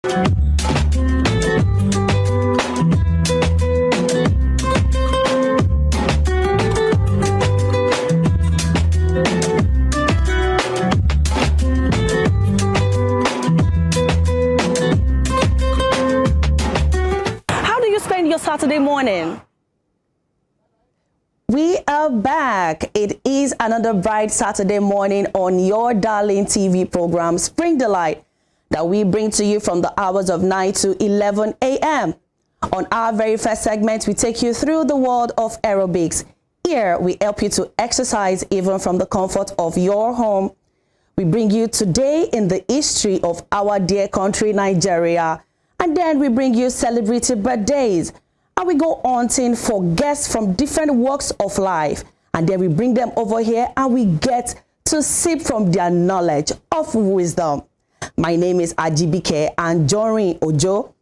Your Saturday morning. We are back. It is another bright Saturday morning on your darling TV program, Spring Delight, that we bring to you from the hours of 9 to 11 a.m. On our very first segment, we take you through the world of aerobics. Here, we help you to exercise even from the comfort of your home. We bring you today in the history of our dear country, Nigeria. And then we bring you celebrity birthdays. And we go hunting for guests from different walks of life. And then we bring them over here and we get to sip from their knowledge of wisdom. My name is Ajibike Anjorin Ojo.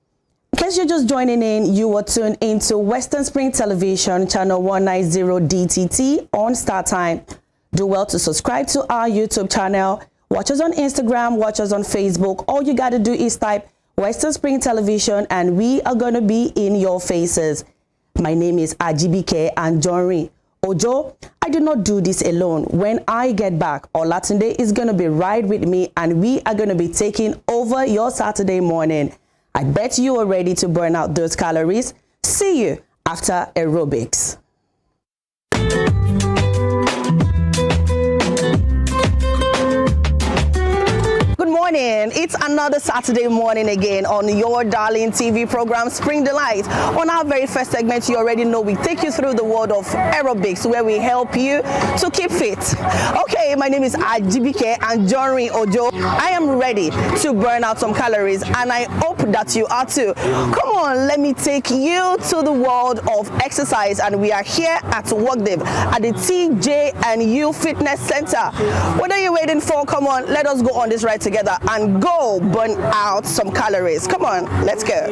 In case you're just joining in, you are tuned into Western Spring Television, channel 190 DTT on Star Time. Do well to subscribe to our YouTube channel. Watch us on Instagram, watch us on Facebook. All you got to do is type Western Spring Television and we are going to be in your faces. My name is Ajibike Anjorin Ojo. I do not do this alone. When I get back, Olatunde is going to be right with me and we are going to be taking over your Saturday morning. I bet you are ready to burn out those calories. See you after aerobics. It's another Saturday morning again on your darling TV program, Spring Delight. On our very first segment, you already know we take you through the world of aerobics, where we help you to keep fit. Okay, my name is Ajibike Anjorin Ojo. I am ready to burn out some calories, and I hope that you are too. Come on, let me take you to the world of exercise, and we are here at Workdev at the TJ&U Fitness Center. What are you waiting for? Come on, let us go on this ride together and go burn out some calories. Come on, let's go.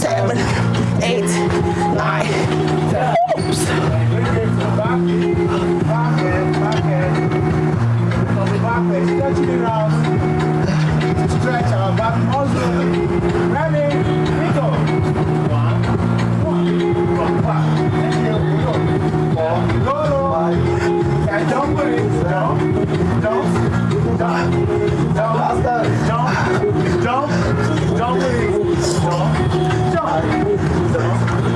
7, 8, 9. Oops. Stretching it out. Stretch our back muscle. Ready? We go. 1, 1, 5. Go low. And jump with it. Jump. Jump. Jump. Jump. Jump. Jump with it. Jump. Jump. Jump. Jump.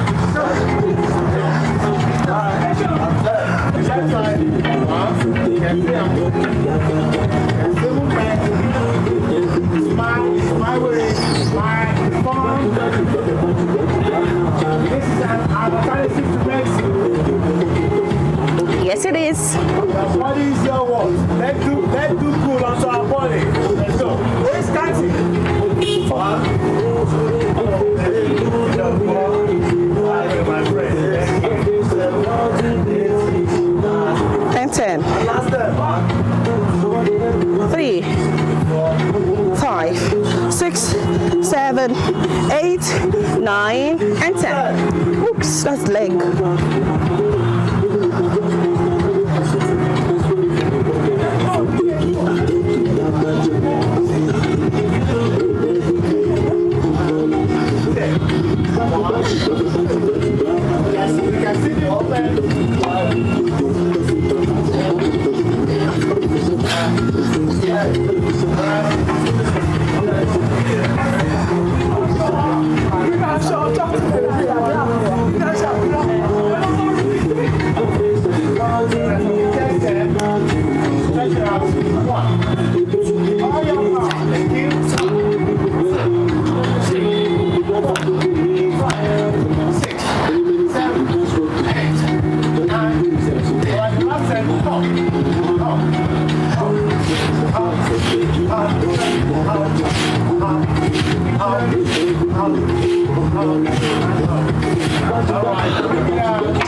My way, my phone. This is an alternative to medicine. Yes, it is. Our body is your word. Let's do cool onto our body. Let's go. Waist catching. 1, 5, my friend. 10, 10. 3, 5, 6, 7, 8, 9, and 10. Oops, that's leg.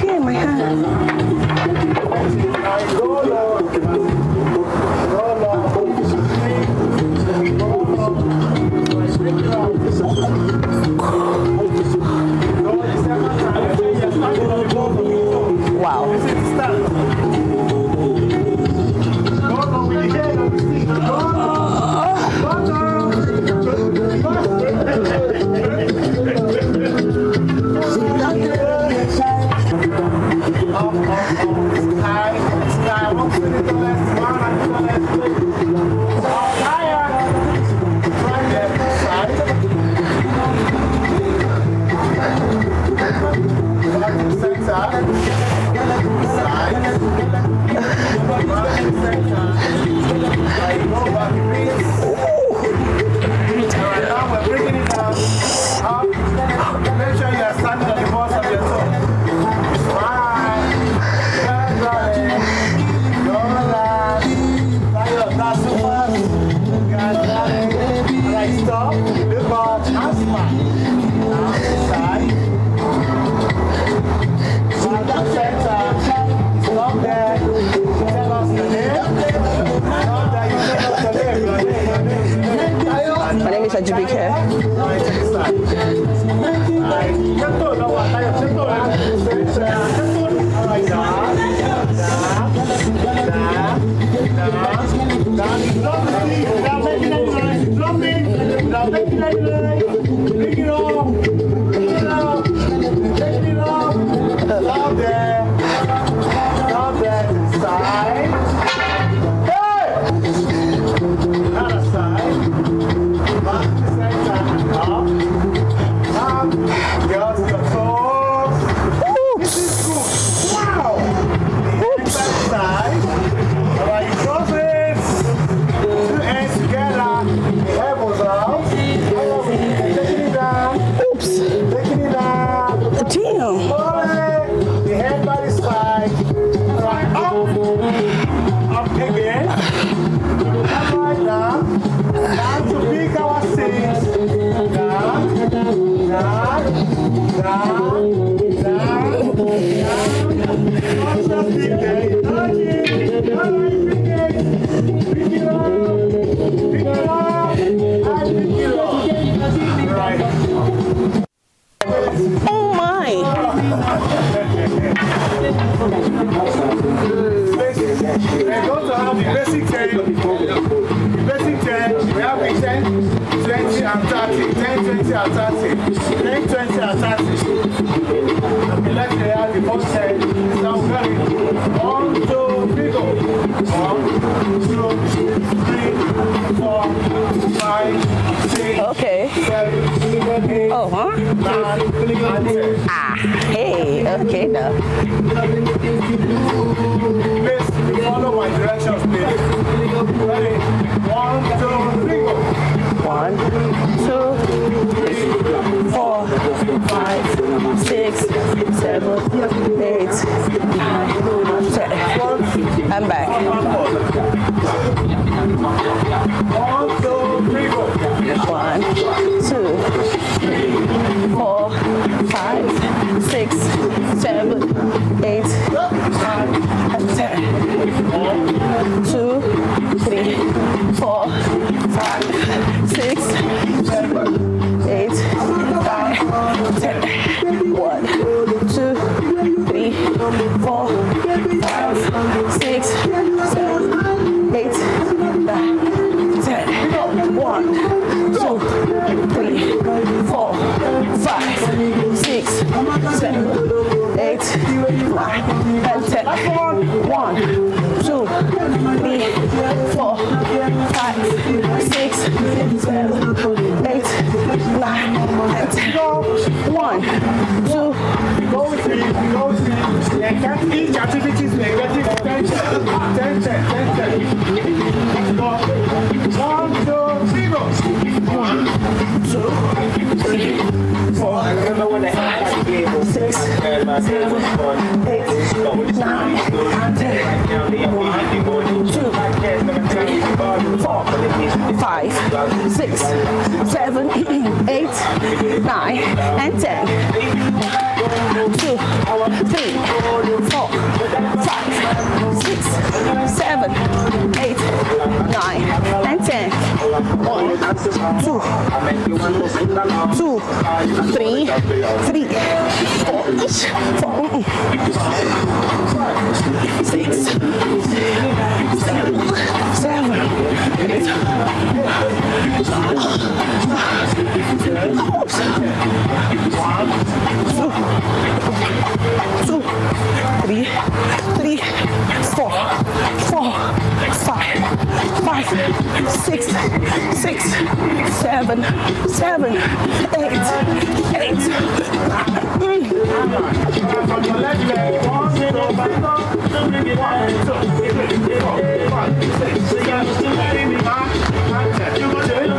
Dear, my hand. Wow. My name is Ajibike. 20 and 30. Okay, let's hear the first 10. Now very. 1, 2, 3, go. 1, 2, 3, 4, 5, 6, Okay. 7, 8, Oh, huh? 9, and 10. Ah, hey, okay, now. Please follow my directions, please. Ready? 1, 2, 3, go. 1, 2, 4, 5, 6, 7, 8, 9, 10. I'm back. 1, 2, 3, go. 1, 2, 4, 5, 6, 7, 8, 9, and 10. 2, 3, 4, 5, 6, 7, 8, 9, 10. 1, 2, 3, 4, 5, 6, 7, 8, 9, 10. 1, 2, 3, 4, 5, 6, 7, 8, 9, and 10. 1, 2, 3, 4, 5, 6, 7, 8, 9, and 10. 1, 2, Go with me, go with me. Each activity is negative 10, 10, 10, 10, 10. Let's go. 1, 2, 3, go. 1, 2, 3, 4, 6, 7, 8, 9, 10. 2, 3, 4, 5, 6, 7, 8, 9, and 10. 2, 3, 4, 5, 6, 7, 8, 9, and 10. 1, 2, 3, 4, 6, 7, 8, 2, 3, 4, 5, 6, 7, 8, 8. From your left leg, 1, 2, 3, 4, 5, 6, 7, 8, 9, 10. You go to it.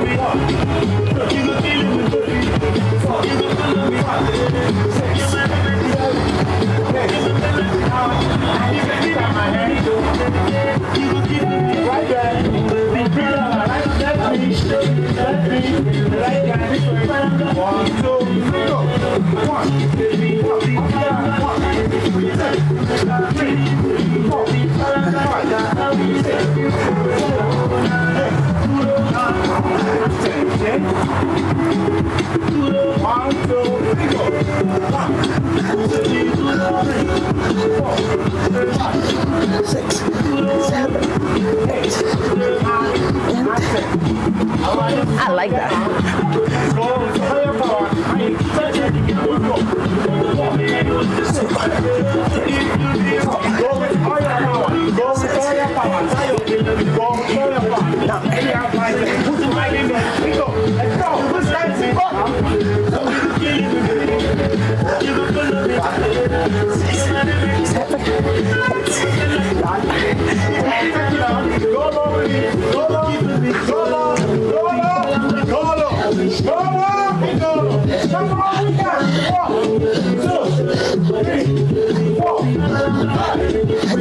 6, 7, 8. I like that.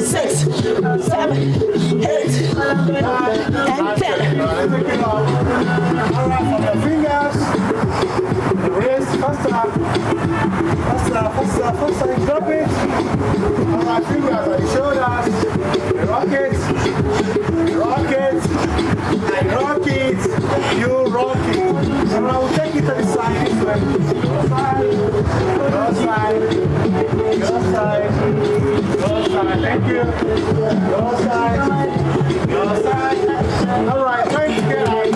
Six, 7, 8, and 10. Alright, from the fingers, the wrist, faster, drop it. Alright, fingers on the shoulders, rock it, and rock it, you rock it. Alright, we'll take it to the side this way. Go side, thank you. Go side. Alright, try to get out.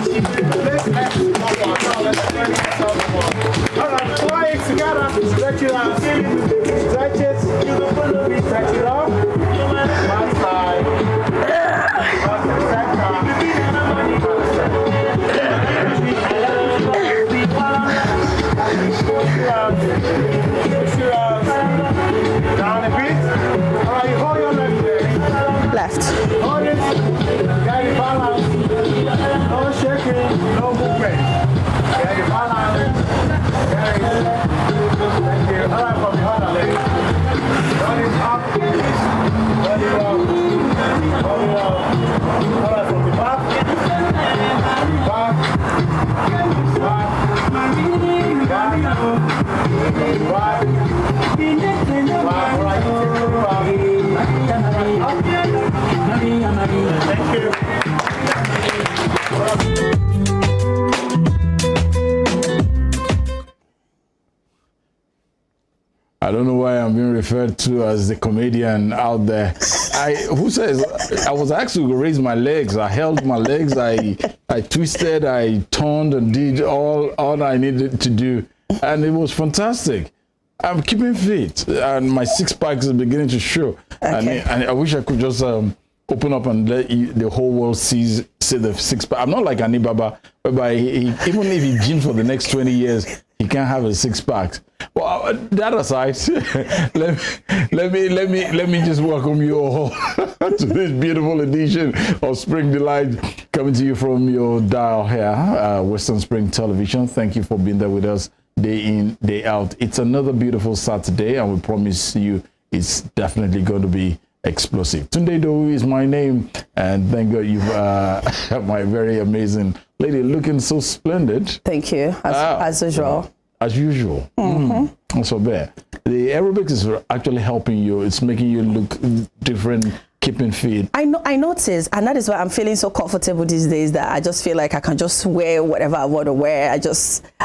Let's try it together. gotta stretch it out. Stretch it. Stretch it out. One side. Down a bit. All right, you hold your left leg. Left. Hold it. Get your balance. No shaking, no movement. Get your balance. Get it. Thank you. All right, from the other leg. Hold it up. Hold it up. Hold it up. All right, from the back. Back. Back. Thank you. I don't know why I'm being referred to as the comedian out there. Who says I was asked to raise my legs? I held my legs. I twisted. I turned and did all I needed to do, and it was fantastic. I'm keeping fit, and my six packs is beginning to show. Okay. And I wish I could just open up and let the whole world see the six pack. I'm not like Anibaba, whereby even if he gyms for the next 20 years, he can't have a six pack. Well, that aside, let me just welcome you all to this beautiful edition of Spring Delight, coming to you from your dial here, Western Spring Television. Thank you for being there with us day in, day out. It's another beautiful Saturday, and we promise you it's definitely going to be explosive. Tunde Dowu is my name, and thank God you've my very amazing lady looking so splendid. Thank you, as usual. As usual. So there. The aerobics is actually helping you. It's making you look different, keeping fit. I noticed, and that is why I'm feeling so comfortable these days, that I just feel like I can just wear whatever I want to wear.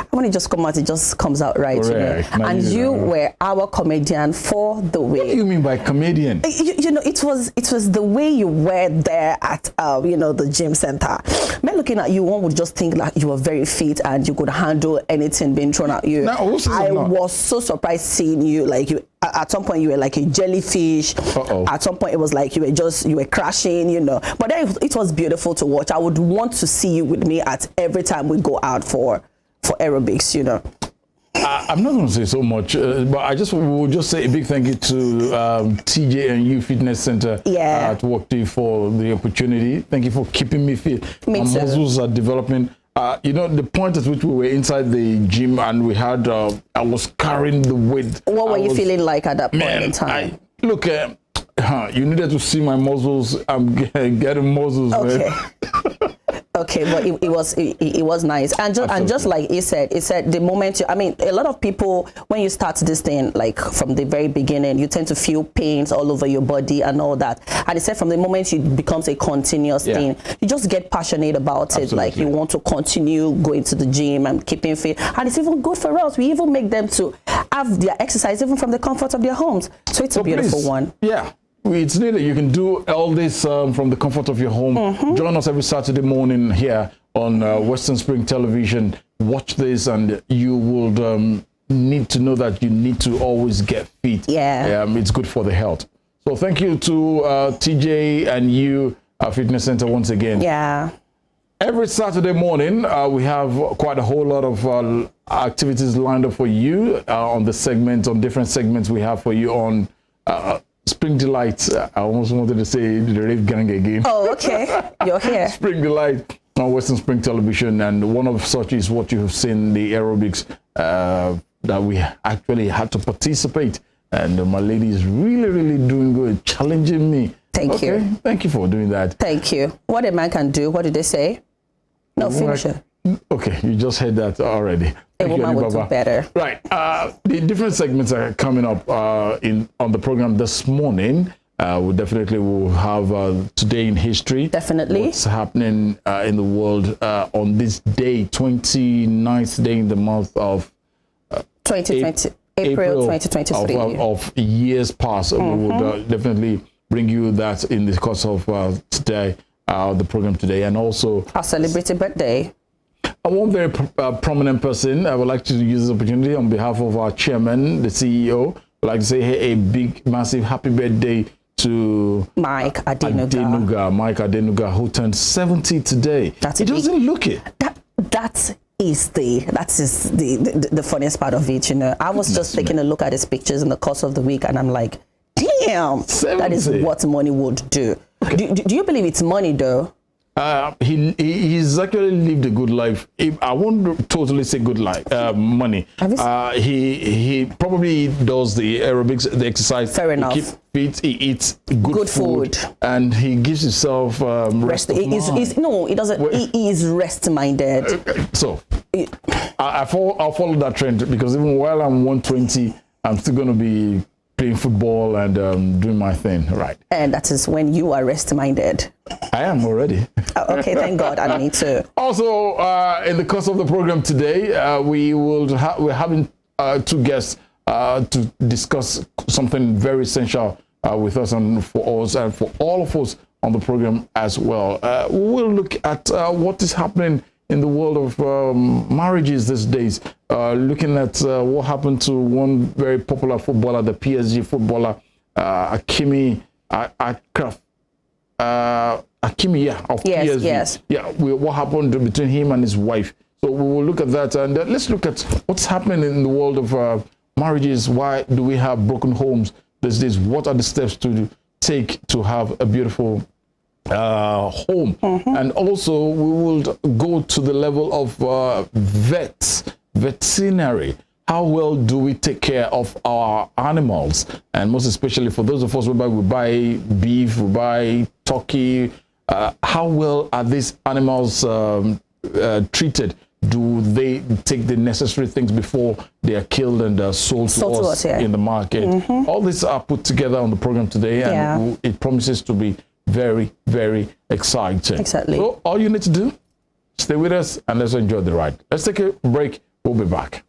When it just comes out, it just comes out right. Correct. You know? And you were our comedian for the way. What do you mean by comedian? You know, it was the way you were there at the gym center. Men looking at you, one would just think like you were very fit and you could handle anything being thrown at you. Now, who says I I'm not? was so surprised seeing you. Like you, at some point you were like a jellyfish. Uh-oh. At some point it was like you were crashing, you know. But then it was beautiful to watch. I would want to see you with me at every time we go out for aerobics, you know. I'm not going to say so much, but I will just say a big thank you to TJ and U Fitness Center at Work Day for the opportunity. Thank you for keeping me fit. Me My too. muscles are developing. The point at which we were inside the gym and we had, I was carrying the weight. What were you feeling like at that point in time? Look, you needed to see my muscles. I'm getting muscles, Okay. man. Okay, but it was nice, and just like he said, the moment a lot of people, when you start this thing, like from the very beginning, you tend to feel pains all over your body and all that. And he said from the moment it becomes a continuous thing, you just get passionate about it. Like you want to continue going to the gym and keeping fit, and it's even good for us. We even make them to have their exercise even from the comfort of their homes. So it's a beautiful one. Yeah. It's needed. You can do all this from the comfort of your home. Join us every Saturday morning here on Western Spring Television. Watch this, and you will need to know that you need to always get fit. Yeah. It's good for the health. So thank you to TJ and you, Fitness Center, once again. Yeah. Every Saturday morning, we have quite a whole lot of activities lined up for you on different segments we have for you on Spring Delight. I almost wanted to say the Rave Gang again. Oh, okay. You're here. Spring Delight on Western Spring Television, and one of such is what you have seen, the aerobics that we actually had to participate. And my lady is really, really doing good, challenging me. Thank you. Thank you for doing that. Thank you. What a man can do. What did they say? No, finish it. Okay, you just heard that already. A woman would do better. Right. The different segments are coming up on the program this morning. We definitely will have Today in History. Definitely. What's happening in the world on this day, 29th day in the month of 2020. April 2023. Of years past. We will definitely bring you that in the course of today, the program today. And also our celebrity birthday. one very prominent person, I would like to use this opportunity on behalf of our chairman, the CEO. I'd like to say, hey, a big, massive happy birthday to Mike Adenuga. Mike Adenuga, who turned 70 today. He doesn't look it. That is the funniest part of it. I was just taking a look at his pictures in the course of the week, and I'm like, damn, 70. That is what money would do. Okay. Do you believe it's money though? He's actually lived a good life. I won't totally say good life, money. He probably does the aerobics, the exercise. Fair enough. He keeps fit. He eats good food, and he gives himself rest of mind. He doesn't. He is rest-minded. So I'll follow that trend, because even while I'm 120, I'm still going to be playing football and doing my thing, right? And that is when you are rest-minded. I am already. Okay, thank God. I need to. Also, in the course of the program today, we're having two guests to discuss something very essential with us and for us and for all of us on the program as well. We'll look at what is happening in the world of marriages these days, looking at what happened to one very popular footballer, the PSG footballer, Hakimi of PSG. Yes. Yeah, what happened between him and his wife. So we will look at that, and let's look at what's happening in the world of marriages. Why do we have broken homes these days? What are the steps to take to have a beautiful home? And also we will go to the level of veterinary. How well do we take care of our animals? And most especially for those of us whereby we buy beef, we buy turkey, how well are these animals treated? Do they take the necessary things before they are killed and sold to us in the market? All these are put together on the program today, and it promises to be very, very exciting. Exactly. So all you need to do, stay with us and let's enjoy the ride. Let's take a break. We'll be back.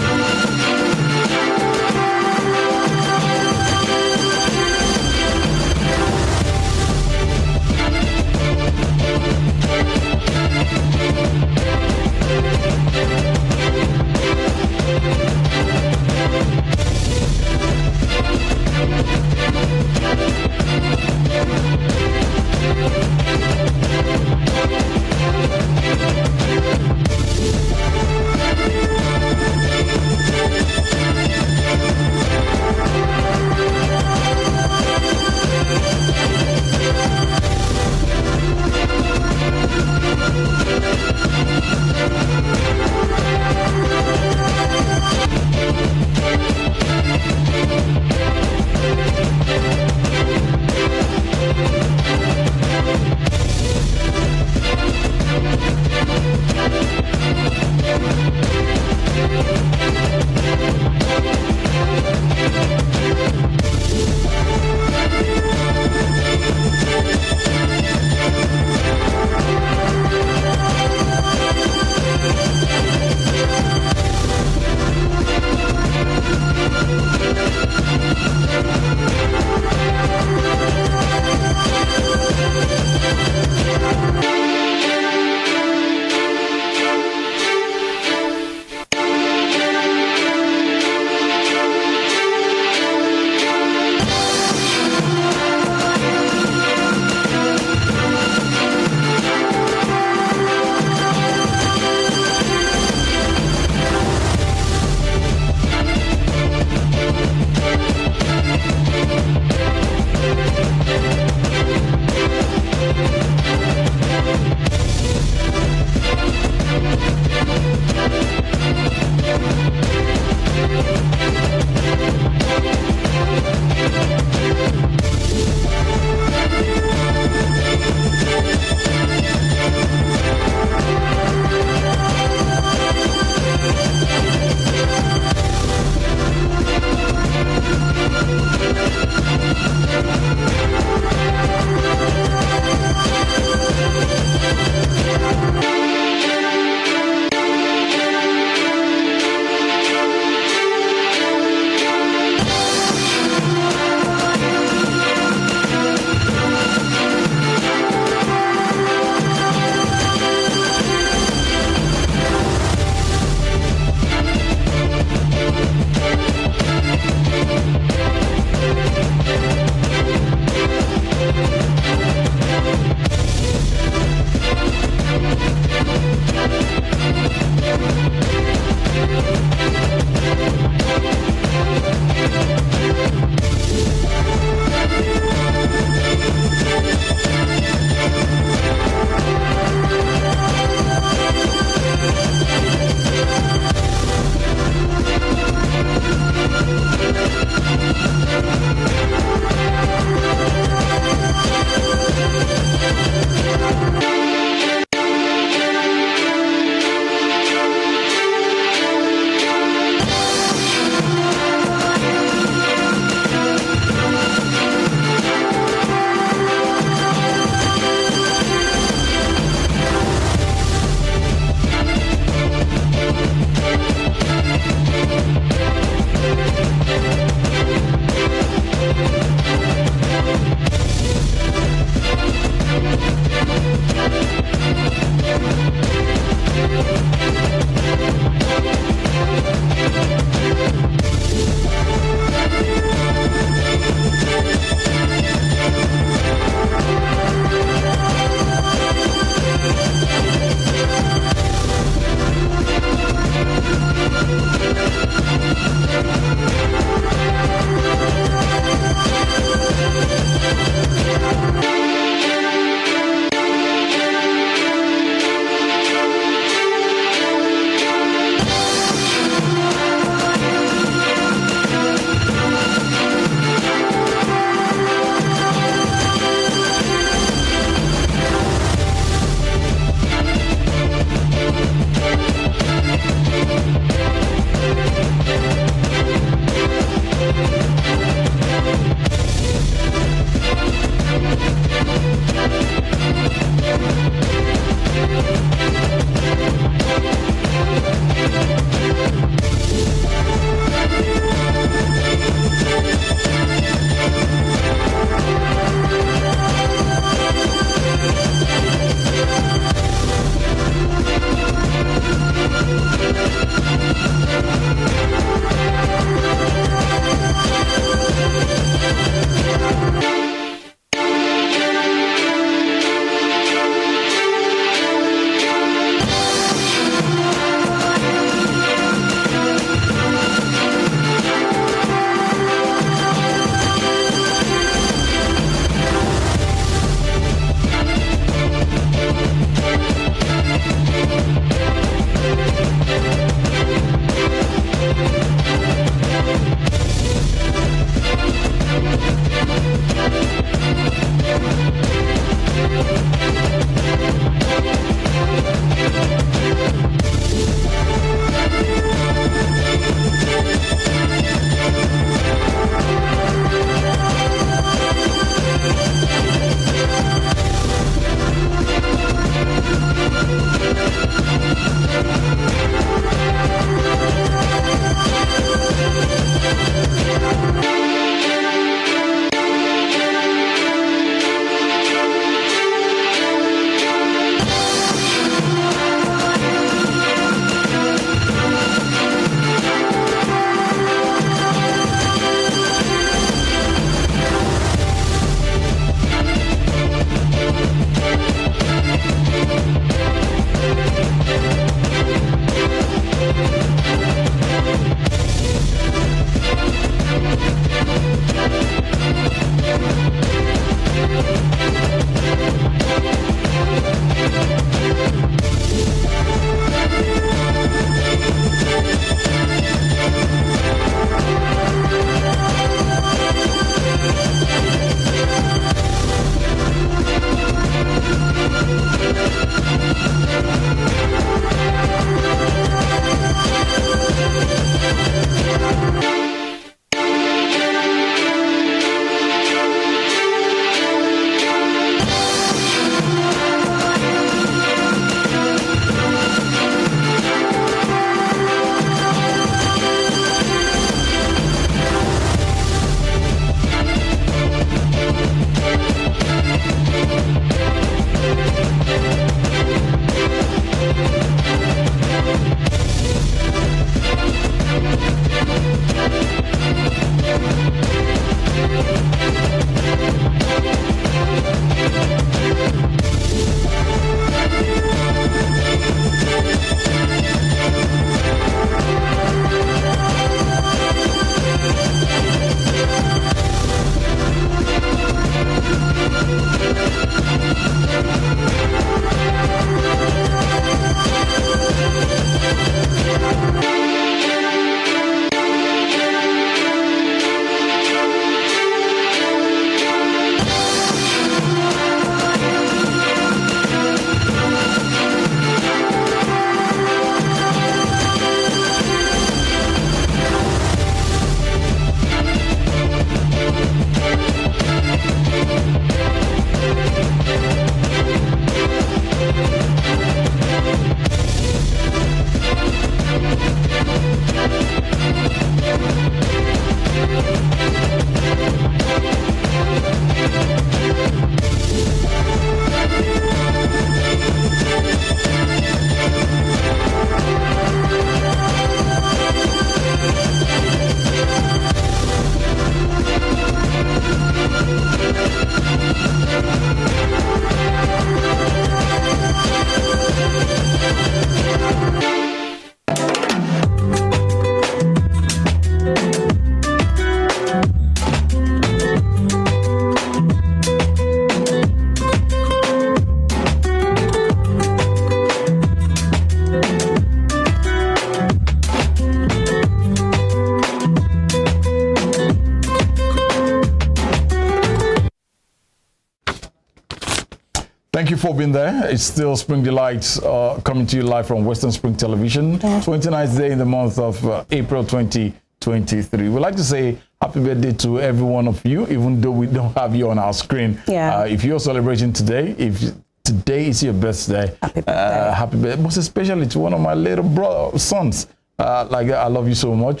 thank you for being there. It's still Spring Delights coming to you live from Western Spring Television. 29th day in the month of April 2023. We'd like to say happy birthday to every one of you, even though we don't have you on our screen. Yeah. If you're celebrating today, if today is your birthday, happy birthday. Happy birthday. Most especially to one of my little sons. I love you so much.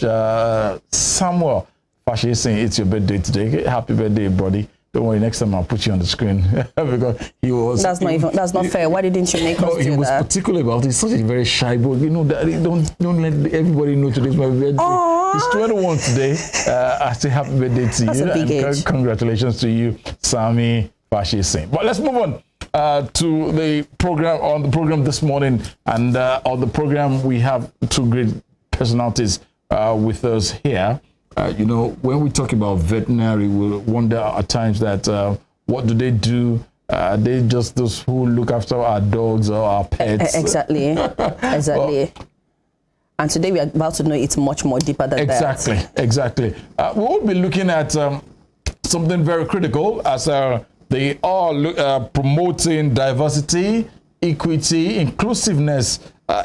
Samuel Fashe is saying it's your birthday today. Happy birthday, buddy. Don't worry, next time I'll put you on the screen because he was. That's not fair. Why didn't you make us do that? He was particular about it. He's such a very shy boy. You know, Daddy, don't let everybody know today's my birthday. Aww. He's 21 today. I say happy birthday to That's you. a big age. Congratulations to you, Sammy Fashe Singh. But let's move on to the program. On the program this morning, and on the program we have two great personalities with us here. You know, when we talk about veterinary, we wonder at times that what do they do? They just those who look after our dogs or our pets. Exactly. Well, and today we are about to know it's much more deeper than that. Exactly. We will be looking at something very critical as they are promoting diversity, equity, inclusiveness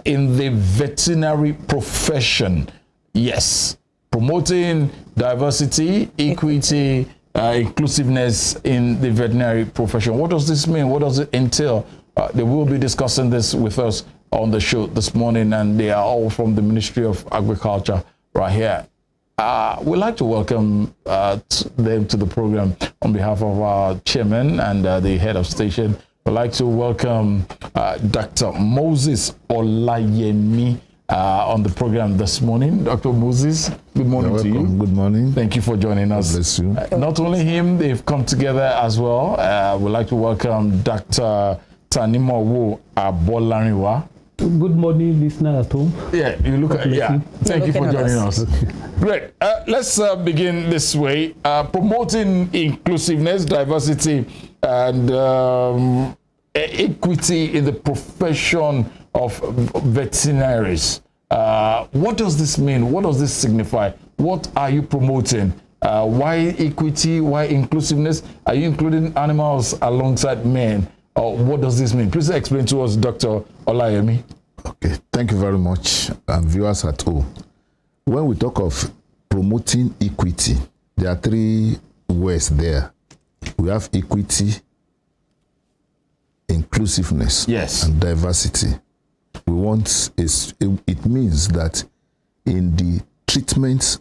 in the veterinary profession. Yes. Promoting diversity, equity, inclusiveness in the veterinary profession. What does this mean? What does it entail? They will be discussing this with us on the show this morning, and they are all from the Ministry of Agriculture right here. We'd like to welcome them to the program on behalf of our chairman and the head of station. We'd like to welcome Dr. Moses Olayemi on the program this morning. Dr. Moses, good morning to you. Good morning. Thank you for joining us. God bless you. Not only him, they've come together as well. We'd like to welcome Dr. Tanimowo Abolariwa. Good morning, listener at home. Yeah, you look at Thank you for joining us. Great. Let's begin this way. Promoting inclusiveness, diversity, and equity in the profession of veterinaries. What does this mean? What does this signify? What are you promoting? Why equity? Why inclusiveness? Are you including animals alongside men? What does this mean? Please explain to us, Dr. Olayemi. Okay, thank you very much, viewers at home. When we talk of promoting equity, there are three words there. We have equity, inclusiveness, yes, and diversity. We want it means that in the treatment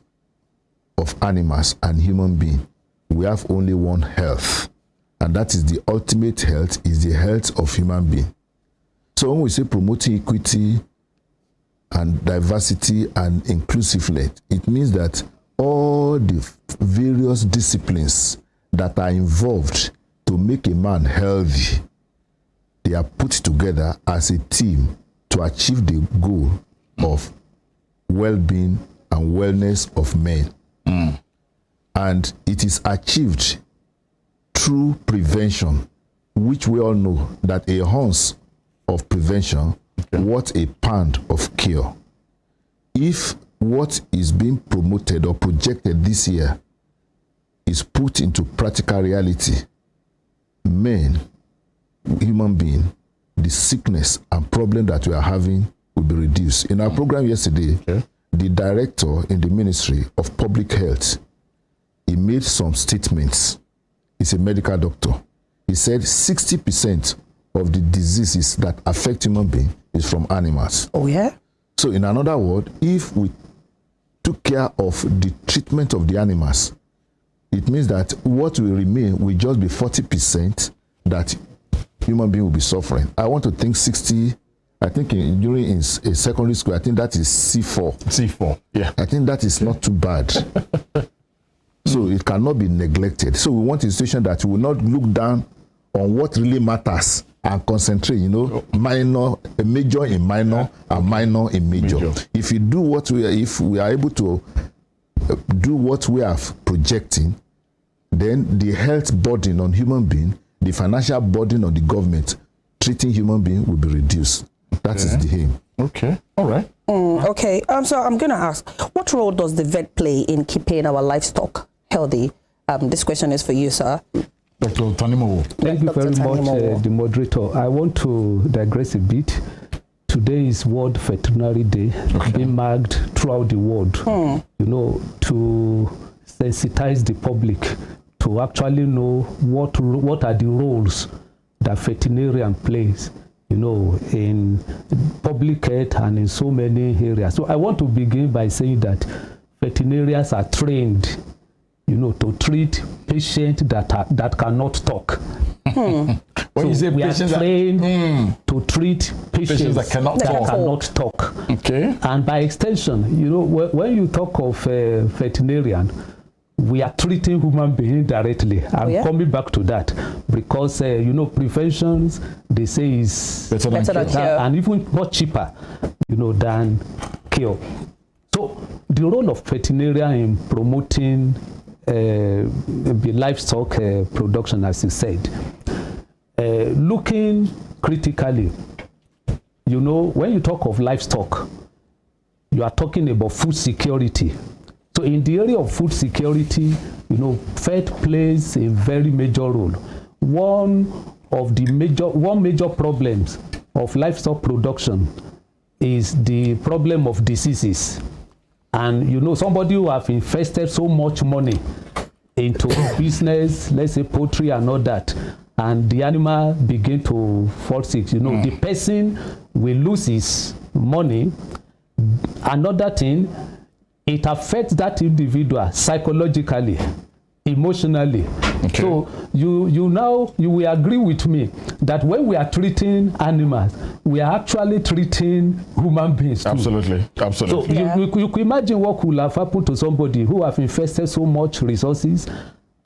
of animals and human beings, we have only one health, and that is the ultimate health, is the health of human being. So when we say promoting equity and diversity and inclusiveness, it means that all the various disciplines that are involved to make a man healthy, they are put together as a team to achieve the goal of well-being and wellness of men. And it is achieved through prevention, which we all know that a ounce of prevention, what a pound of cure. If what is being promoted or projected this year is put into practical reality, men, human being, the sickness and problem that we are having will be reduced. In our program yesterday, the director in the Ministry of Public Health, he made some statements. He's a medical doctor. He said 60% of the diseases that affect human beings is from animals. Oh, yeah? So in another word, if we took care of the treatment of the animals, it means that what will remain will just be 40% that human being will be suffering. I want to think 60, I think during in a secondary school, I think that is C4. C4, yeah. I think that is not too bad. So it cannot be neglected. So we want a situation that will not look down on what really matters and concentrate, a major in minor and minor in major. If you do if we are able to do what we are projecting, then the health burden on human being, the financial burden on the government treating human being will be reduced. That is the aim. Okay, all right. Okay, so I'm going to ask, what role does the vet play in keeping our livestock healthy? This question is for you, sir. Dr. Tanimowo. Thank you Dr. very much, Tanimowo. the moderator. I want to digress a bit. Today is World Veterinary Day, being marked throughout the world, you know, to sensitize the public to actually know what are the roles that veterinarian plays, you know, in public health and in so many areas. So I want to begin by saying that veterinarians are trained, you know, to treat patients that cannot talk. When you say we are patients trained to treat patients that cannot talk. Okay. And by extension, you know, when you talk of veterinarian, we are treating human beings directly. I'm coming back to that because, you know, prevention, they say, is better than cure. And even more cheaper, you know, than cure. So the role of veterinarian in promoting the livestock production, as you said, looking critically, you know, when you talk of livestock, you are talking about food security. So in the area of food security, you know, vet plays a very major role. One major problems of livestock production is the problem of diseases. And you know, somebody who have invested so much money into business, let's say poultry and all that, and the animal begin to fall sick, you know, the person will lose his money. Another thing, it affects that individual psychologically, emotionally. Okay. So you will agree with me that when we are treating animals, we are actually treating human beings too. Absolutely. So you could imagine what could have happened to somebody who have invested so much resources,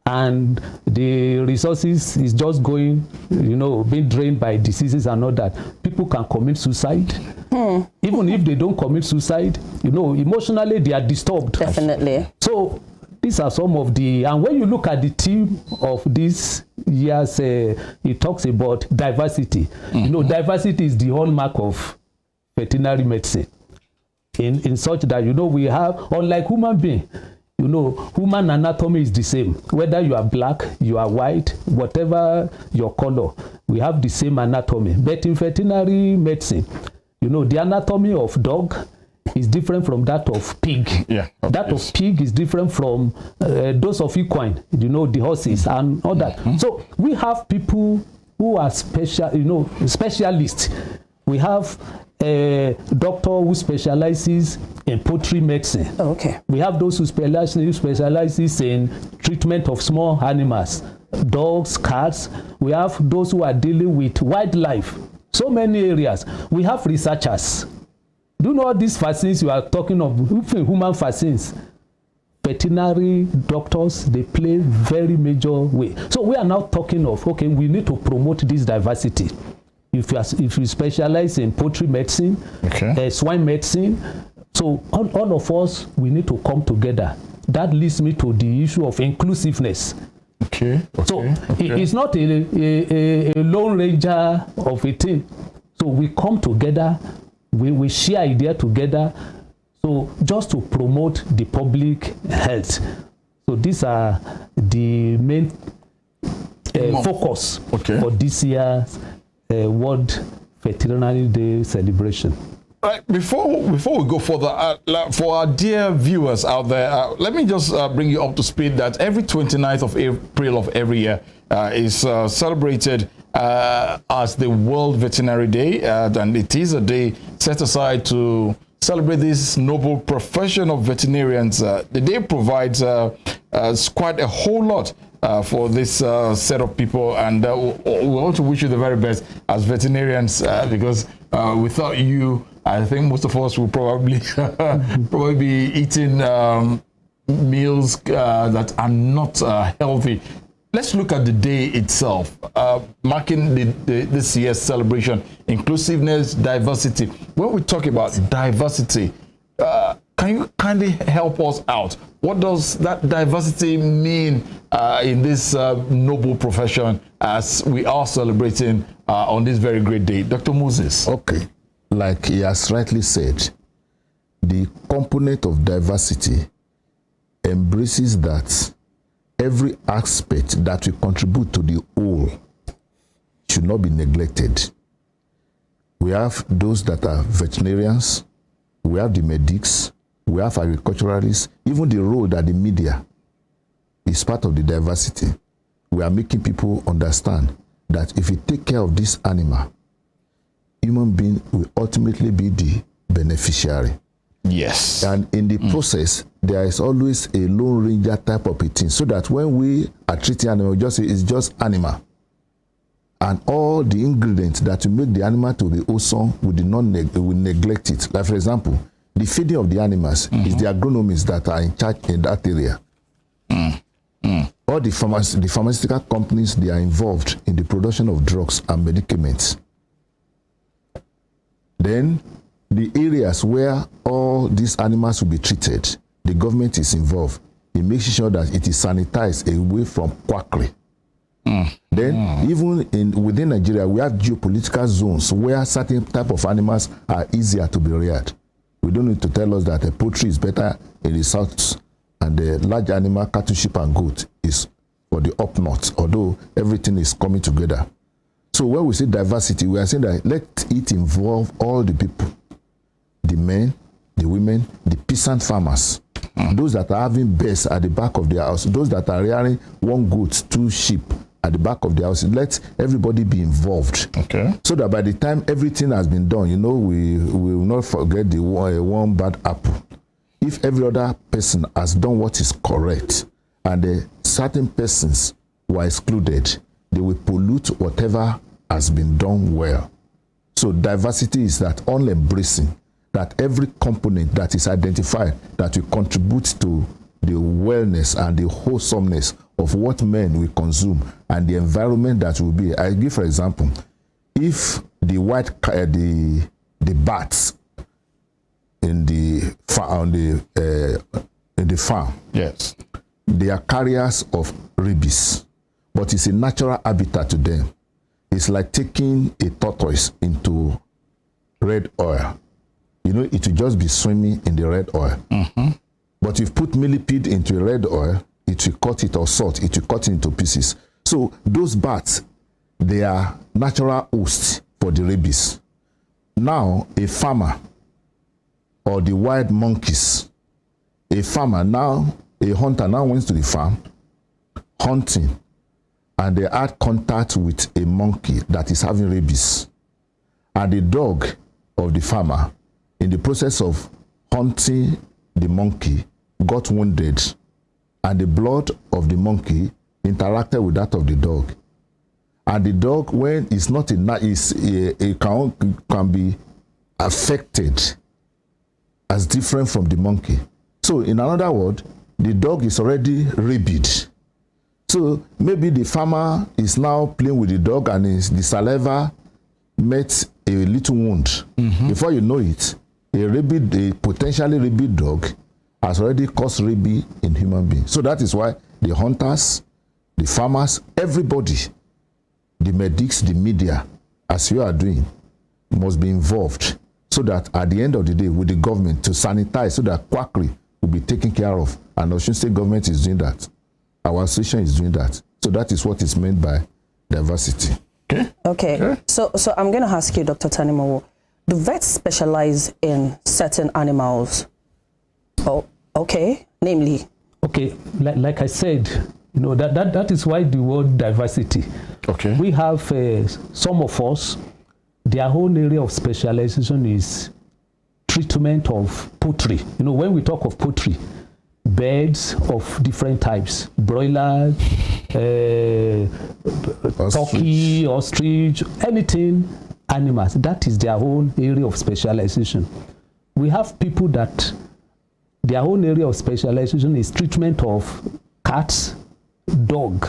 and the resources is just going, you know, being drained by diseases and all that. People can commit suicide. Even if they don't commit suicide, you know, emotionally they are disturbed. Definitely. So these are some of the, and when you look at the theme of this year's, it talks about diversity. You know, diversity is the hallmark of veterinary medicine. In such that, you know, we have, unlike human being, you know, human anatomy is the same. Whether you are black, you are white, whatever your color, we have the same anatomy. But in veterinary medicine, you know, the anatomy of dog is different from that of pig. Yeah. That of pig is different from those of equine, you know, the horses and all that. So we have people who are specialists. We have a doctor who specializes in poultry medicine. Oh, okay. We have those who specializes in treatment of small animals, dogs, cats. We have those who are dealing with wildlife. So many areas. We have researchers. Do you know all these vaccines you are talking of, human vaccines? Veterinary doctors, they play very major way. So we are now talking of, okay, we need to promote this diversity. If you specialize in poultry medicine, swine medicine, so all of us, we need to come together. That leads me to the issue of inclusiveness. So it's not a lone ranger of a thing. So we come together, we share idea together, so just to promote the public health. So these are the main focus for this year's World Veterinary Day celebration. Right, before we go further, for our dear viewers out there, let me just bring you up to speed that every 29th of April of every year is celebrated as the World Veterinary Day, and it is a day set aside to celebrate this noble profession of veterinarians. The day provides quite a whole lot for this set of people, and we want to wish you the very best as veterinarians, because without you, I think most of us will probably be eating meals that are not healthy. Let's look at the day itself, marking this year's celebration, inclusiveness, diversity. When we talk about diversity, can you kindly help us out? What does that diversity mean in this noble profession as we are celebrating on this very great day? Dr. Moses. Okay. Like he has rightly said, the component of diversity embraces that every aspect that will contribute to the whole should not be neglected. We have those that are veterinarians, we have the medics, we have agriculturalists, even the role that the media is part of the diversity. We are making people understand that if you take care of this animal, human being will ultimately be the beneficiary. Yes. And in the process, there is always a lone ranger type of a thing, so that when we are treating animal, we just say it's just animal. And all the ingredients that will make the animal to be wholesome, we will neglect it. Like, for example, the feeding of the animals is the agronomists that are in charge in that area. All the pharmaceutical companies, they are involved in the production of drugs and medicaments. Then, the areas where all these animals will be treated, the government is involved in making sure that it is sanitized away from quackery. Then, even within Nigeria, we have geopolitical zones where certain type of animals are easier to be reared. We don't need to tell us that poultry is better in the south, and the large animal, cattle, sheep, and goat is for the up north, although everything is coming together. So when we say diversity, we are saying that let it involve all the people, the men, the women, the peasant farmers, those that are having birds at the back of their house, those that are rearing 1 goat, 2 sheep at the back of their house. Let everybody be involved. Okay. So that by the time everything has been done, you know, we will not forget the one bad apple. If every other person has done what is correct, and certain persons were excluded, they will pollute whatever has been done well. So diversity is that all embracing, that every component that is identified that will contribute to the wellness and the wholesomeness of what men will consume and the environment that will be. I give, for example, if the the bats in the farm, Yes. they are carriers of rabies, but it's a natural habitat to them. It's like taking a tortoise into red oil. You know, it will just be swimming in the red oil. But if you put millipede into a red oil, it will cut it, or salt, it will cut it into pieces. So those bats, they are natural hosts for the rabies. Now, a farmer or the wild monkeys, a farmer now, a hunter now went to the farm hunting, and they had contact with a monkey that is having rabies. And the dog of the farmer, in the process of hunting the monkey, got wounded, and the blood of the monkey interacted with that of the dog. And the dog, when it's not it can be affected as different from the monkey. So in another word, the dog is already rabid. So maybe the farmer is now playing with the dog, and the saliva met a little wound. Before you know it, a potentially rabid dog has already caused rabies in human beings. So that is why the hunters, the farmers, everybody, the medics, the media, as you are doing, must be involved, so that at the end of the day, with the government to sanitize, so that quackery will be taken care of. And Osun State government is doing that. Our association is doing that. So that is what is meant by diversity. Okay. So I'm going to ask you, Dr. Tanimowo, do vets specialize in certain animals? Oh, okay. Namely? Okay, like I said, you know, that is why the word diversity. Okay. We have some of us, their whole area of specialization is treatment of poultry. You know, when we talk of poultry, birds of different types, broiler, turkey, ostrich, anything, animals, that is their own area of specialization. We have people that their own area of specialization is treatment of cats, dog.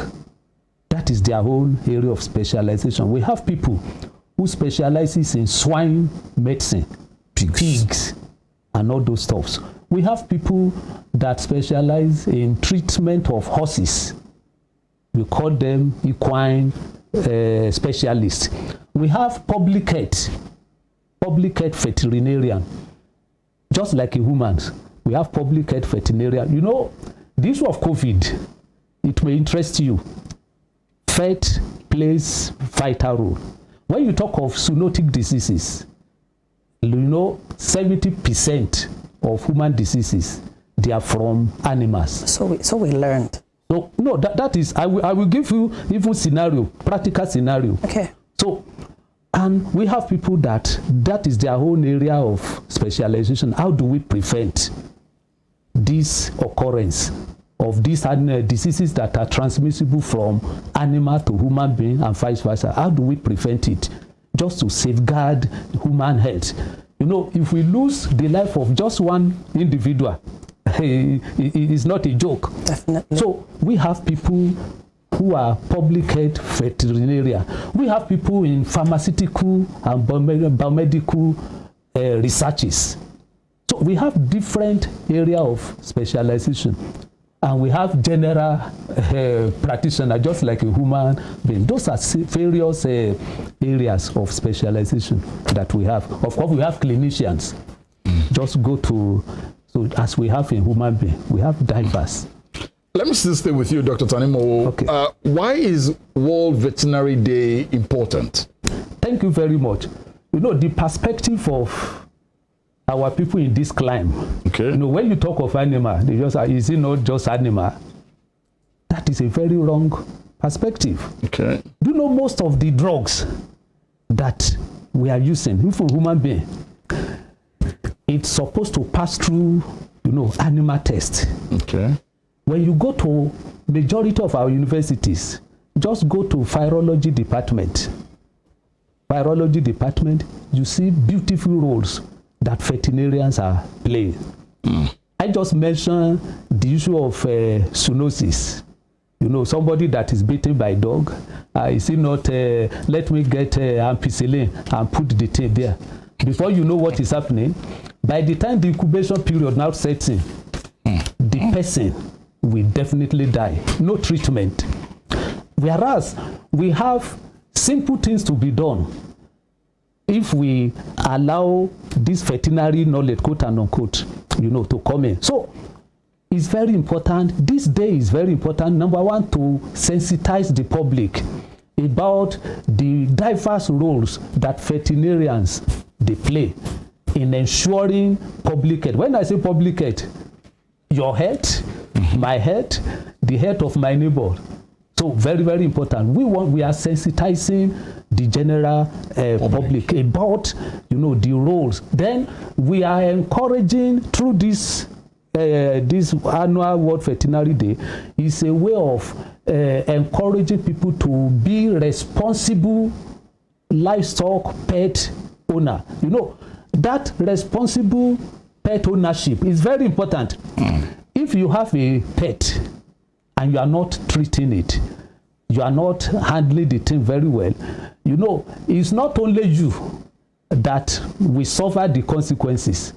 That is their own area of specialization. We have people who specializes in swine medicine, pigs, and all those stuffs. We have people that specialize in treatment of horses. We call them equine specialists. We have public health veterinarian, just like a human. We have public health veterinarian. You know, the issue of COVID it may interest you. Faith plays vital role. When you talk of zoonotic diseases, 70% of human diseases, they are from animals. So we learned. So no, that is, I will give you even practical scenario. Okay. So, and we have people that is their own area of specialization. How do we prevent this occurrence of these diseases that are transmissible from animal to human being and vice versa? How do we prevent it? Just to safeguard human health. If we lose the life of just one individual, it is not a joke. Definitely. So we have people who are public health veterinarian. We have people in pharmaceutical and biomedical researches. So we have different area of specialization. And we have general practitioner, just like a human being. Those are various areas of specialization that we have. Of course, we have clinicians. Just go to, so as we have in human being, we have diverse. Let me still stay with you, Dr. Tanimo. Okay. Why is World Veterinary Day important? Thank you very much. The perspective of our people in this climb. Okay. When you talk of animal, they just are, is it not just animal? That is a very wrong perspective. Okay. Do you know most of the drugs that we are using, even for human being, it's supposed to pass through, animal test. Okay. When you go to majority of our universities, just go to virology department. Virology department, you see beautiful roles that veterinarians are playing. I just mentioned the issue of zoonosis. Somebody that is bitten by a dog, is it not, let me get ampicillin and put the thing there. Before you know what is happening, by the time the incubation period now sets in, the person will definitely die. No treatment. Whereas we have simple things to be done if we allow this veterinary knowledge, quote and unquote, to come in. So it's very important. This day is very important. Number one, to sensitize the public about the diverse roles that veterinarians they play in ensuring public health. When I say public health, your health, my health, the health of my neighbor. So very, very important. We are sensitizing the general public about, the roles. Then we are encouraging through this annual World Veterinary Day is a way of encouraging people to be responsible livestock pet owner. That responsible pet ownership is very important. If you have a pet and you are not treating it, you are not handling the thing very well, it's not only you that will suffer the consequences,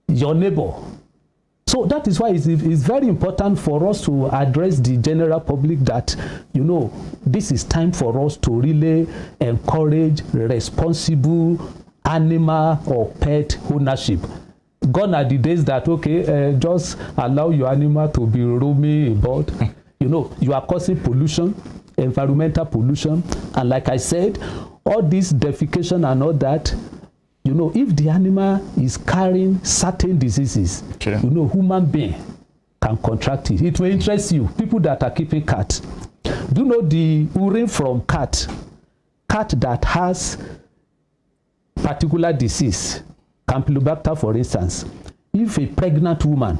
your neighbor. So that is why it's very important for us to address the general public that, this is time for us to really encourage responsible animal or pet ownership. Gone are the days that, just allow your animal to be roaming about. You are causing pollution, environmental pollution. And like I said, all this defecation and all that, if the animal is carrying certain diseases, human being can contract it. It may interest you, people that are keeping cats. Do you know the urine from cat that has particular disease, Campylobacter for instance, if a pregnant woman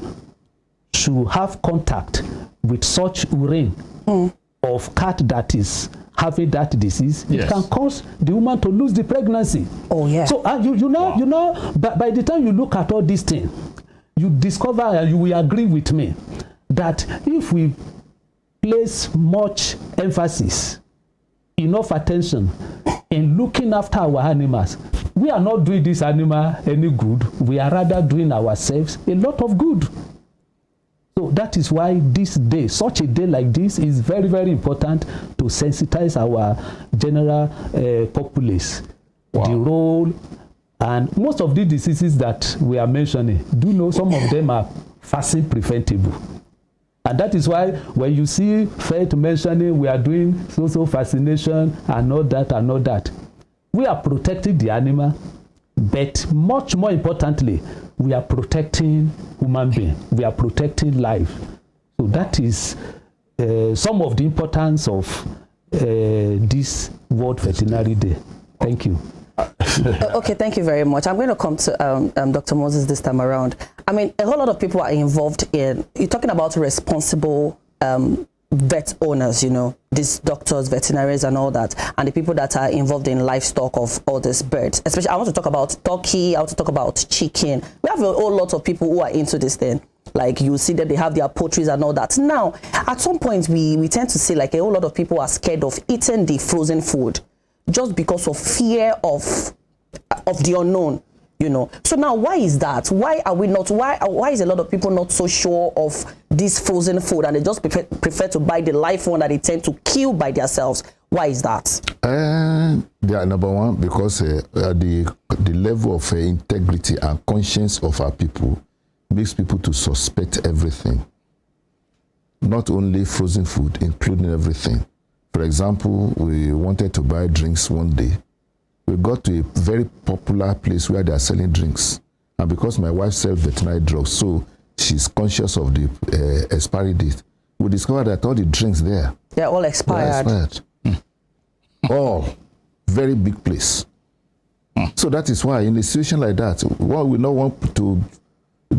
should have contact with such urine of cat that is having that disease, it can cause the woman to lose the pregnancy. Oh yeah. So but by the time you look at all these things, you discover and you will agree with me that if we place much emphasis, enough attention in looking after our animals, we are not doing this animal any good. We are rather doing ourselves a lot of good. So that is why this day, such a day like this, is very, very important to sensitize our general populace. Wow. The role, and most of the diseases that we are mentioning, do you know some of them are vaccine preventable? And that is why when you see Faith mentioning we are doing so vaccination and all that, we are protecting the animal, but much more importantly, we are protecting human being. We are protecting life. So that is some of the importance of this World Veterinary Day. Thank you. Okay, thank you very much. I'm going to come to Dr. Moses this time around. I mean, a whole lot of people are involved in, you're talking about responsible vet owners, you know, these doctors, veterinarians and all that, and the people that are involved in livestock of all these birds. Especially, I want to talk about turkey, I want to talk about chicken. We have a whole lot of people who are into this thing. Like you see that they have their poultries and all that. Now, at some point, we tend to see like a whole lot of people are scared of eating the frozen food just because of fear of the unknown, you know. So now, why is that? Why are we not? Why is a lot of people not so sure of this frozen food and they just prefer to buy the live one that they tend to kill by themselves? Why is that? They are number one because the level of integrity and conscience of our people makes people to suspect everything. Not only frozen food, including everything. For example, we wanted to buy drinks one day. We got to a very popular place where they are selling drinks. And because my wife sells veterinary drugs, so she's conscious of the expiry date, we discovered that all the drinks there, they're all expired. All very big place. So that is why in a situation like that, we not want to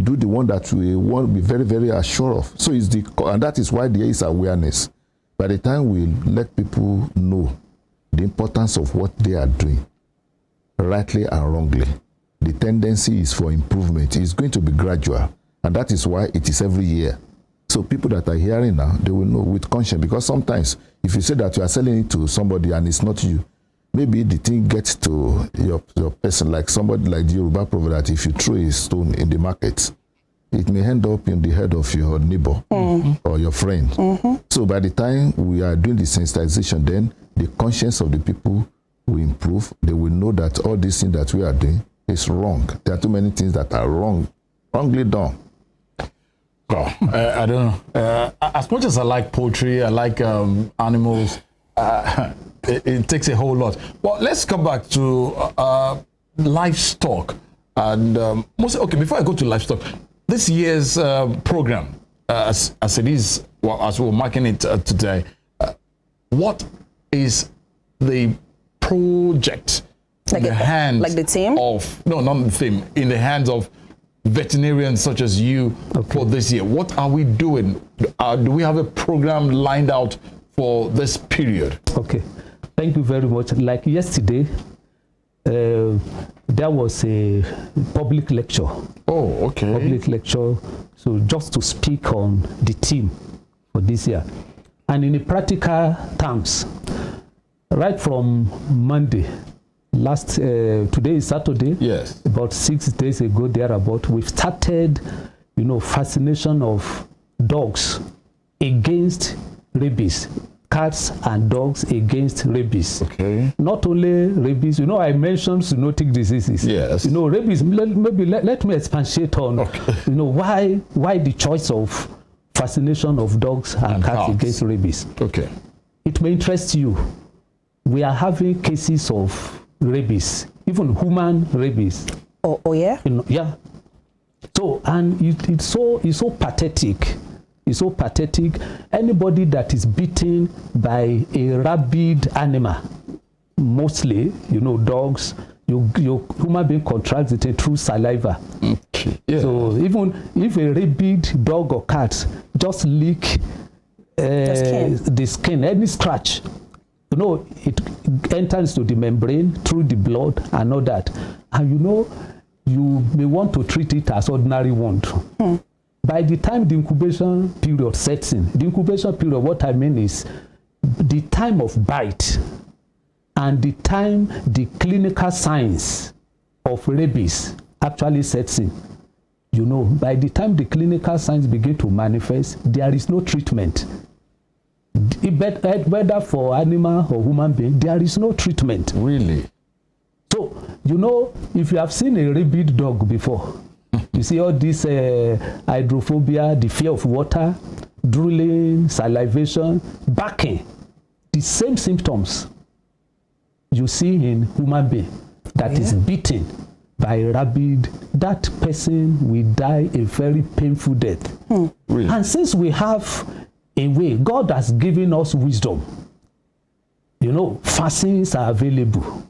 do the one that we want to be very, very assured of. So and that is why there is awareness. By the time we let people know the importance of what they are doing, rightly and wrongly, the tendency is for improvement. It's going to be gradual. And that is why it is every year. So people that are hearing now, they will know with conscience. Because sometimes, if you say that you are selling it to somebody and it's not you, maybe the thing gets to your person, like somebody like the Yoruba proverb that if you throw a stone in the market, it may end up in the head of your neighbor or your friend. So by the time we are doing the sensitization, then the conscience of the people will improve. They will know that all these things that we are doing is wrong. There are too many things that are wrongly done. Oh, I don't know. As much as I like poultry, I like animals, it takes a whole lot. Well, let's come back to livestock. And okay, before I go to livestock, this year's program, as it is, as we're marking it today, what is the project like in the hands like the team of not the theme, in the hands of veterinarians such as you for this year? What are we doing? Do we have a program lined out for this period? Okay, thank you very much. Like yesterday, there was a public lecture. Oh, okay. Public lecture. So just to speak on the theme for this year. And in the practical terms, right from Monday, today is Saturday. Yes. About 6 days ago, thereabout, we've started, vaccination of dogs against rabies. Cats and dogs against rabies. Okay. Not only rabies, I mentioned zoonotic diseases. Yes. Rabies, maybe let me expatiate on, why the choice of vaccination of dogs and cats against rabies. Okay. It may interest you. We are having cases of rabies, even human rabies. Oh yeah? Yeah. So, and it's so pathetic. It's so pathetic. Anybody that is bitten by a rabid animal, mostly, dogs, your human being contracts it through saliva. Okay. Yeah. So even if a rabid dog or cat just lick the skin, any scratch, it enters to the membrane through the blood and all that. And you may want to treat it as ordinary wound. By the time the incubation period sets in, what I mean is the time of bite and the time the clinical signs of rabies actually sets in. By the time the clinical signs begin to manifest, there is no treatment. Whether for animal or human being, there is no treatment. Really? So, if you have seen a rabid dog before, you see all this hydrophobia, the fear of water, drooling, salivation, barking, the same symptoms you see in human being that is bitten by a rabid, that person will die a very painful death. Really? And since we have a way, God has given us wisdom. You know, vaccines are available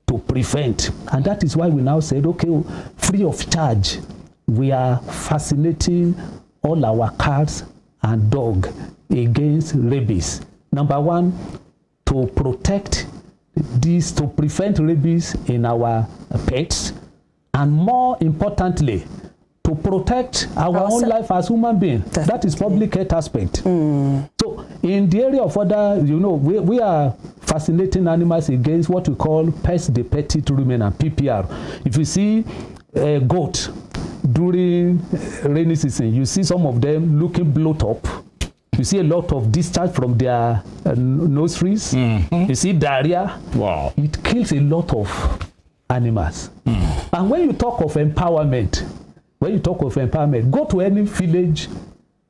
to prevent. And that is why we now said, okay, free of charge, we are vaccinating all our cats and dogs against rabies. Number one, to protect this, to prevent rabies in our pets, and more importantly, to protect our own life as human beings. That is public health aspect. So in the area of other, you know, we are fascinating animals against what we call pest de petit ruminant, PPR. If you see a goat during rainy season, you see some of them looking bloat up. You see a lot of discharge from their nostrils. You see diarrhea. Wow. It kills a lot of animals. And when you talk of empowerment, go to any village,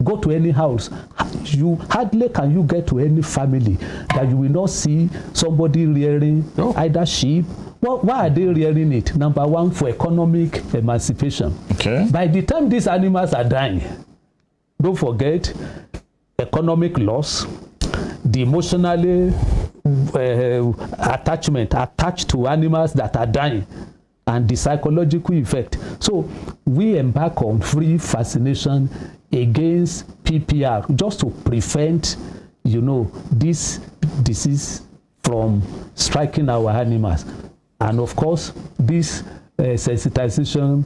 go to any house, you hardly can you get to any family that you will not see somebody rearing either sheep. Well, why are they rearing it? Number one, for economic emancipation. Okay. By the time these animals are dying, don't forget economic loss, the emotionally attachment attached to animals that are dying, and the psychological effect. So we embark on free vaccination against PPR just to prevent, you know, this disease from striking our animals. And of course, this sensitization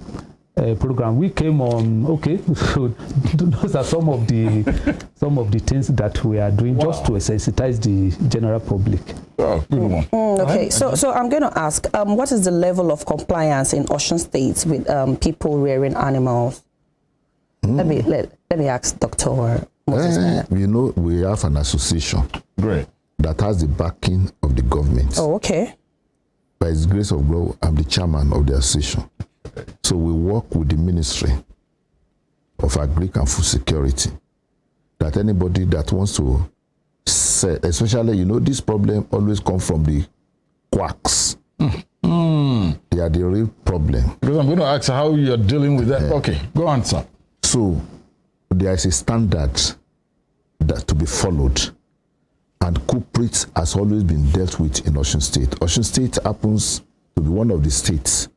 program, we came on, okay, so those are some of the things that we are doing just to sensitize the general public. Oh, good one. Okay, so I'm going to ask, what is the level of compliance in Osun State with people rearing animals? Let me ask Dr. Moses. You know, we have an association Great. that has the backing of the government. Oh, okay. By His grace of God, I'm the chairman of the association. So we work with the Ministry of Agric and Food Security, that anybody that wants to sell, especially, you know, this problem always comes from the quacks. They are the real problem. Because I'm going to ask how you're dealing with that. Okay, go on, sir. So there is a standard that to be followed, and culprits has always been dealt with in Osun State. Osun State happens to be one of the states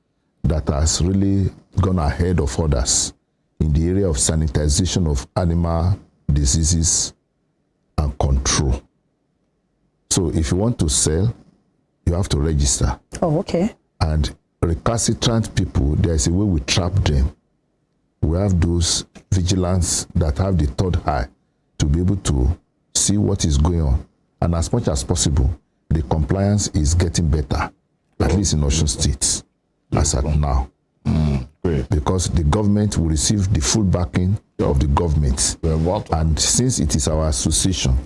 that has really gone ahead of others in the area of sanitization of animal diseases and control. So if you want to sell, you have to register. Oh, okay. And recalcitrant people, there is a way we trap them. We have those vigilants that have the third eye to be able to see what is going on. And as much as possible, the compliance is getting better, at least in Osun State, as at now. Great. Because the government will receive the full backing of the government. What? And since it is our association,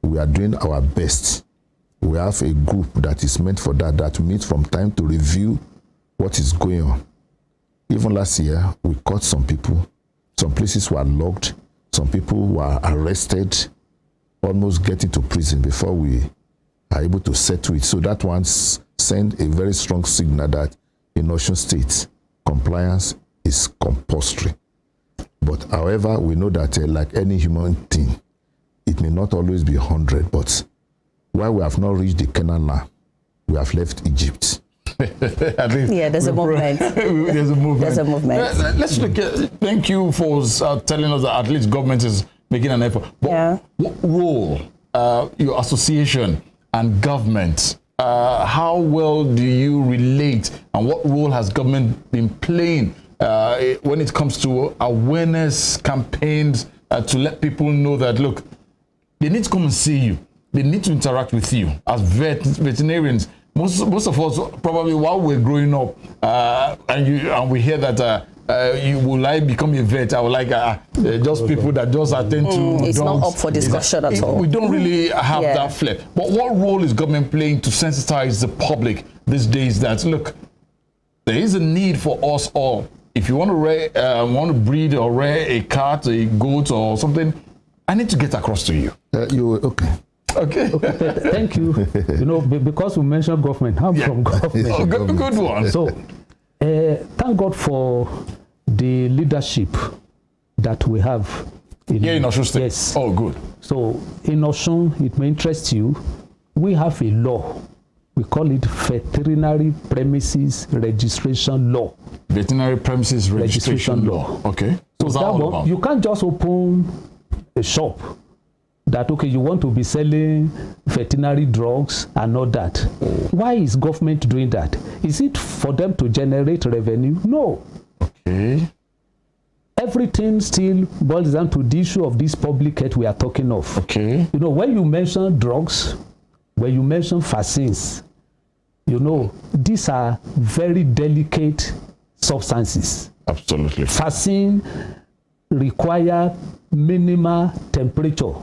we are doing our best. We have a group that is meant for that meets from time to review what is going on. Even last year, we caught some people. Some places were locked. Some people were arrested, almost getting to prison before we are able to settle it. So that one sent a very strong signal that in Osun State, compliance is compulsory. But however, we know that like any human thing, it may not always be 100, but while we have not reached the Canaan land, we have left Egypt. At least Yeah, there's a movement. There's a movement. There's a movement. Let's look at, thank you for telling us that at least government is making an effort. But Yeah. what role, your association and government, how well do you relate, and what role has government been playing when it comes to awareness campaigns to let people know that, look, they need to come and see you. They need to interact with you as veterinarians. Most of us, probably while we're growing up, and we hear that will I become a vet? I would like just people that just attend to It's dogs. not up for discussion at all. We don't really have Yeah. that flip. But what role is government playing to sensitize the public these days that, look, there is a need for us all. If you want to breed or rear a cat, a goat or something, I need to get across to you. Okay. Okay. Thank you. You know, because we mentioned government, I'm from government. Oh, good one. So, thank God for the leadership that we have Here in Osun State? Yes. Oh, good. So, in Osun, it may interest you, we have a law. We call it Veterinary Premises Registration Law. Veterinary Premises Registration Law. Okay. So What's that that all one, about? you can't just open a shop that, okay, you want to be selling veterinary drugs and all that. Why is government doing that? Is it for them to generate revenue? No. Okay. Everything still boils down to the issue of this public health we are talking of. Okay. You know, when you mention drugs, when you mention vaccines, you know, these are very delicate substances. Absolutely. Vaccine require minimal temperature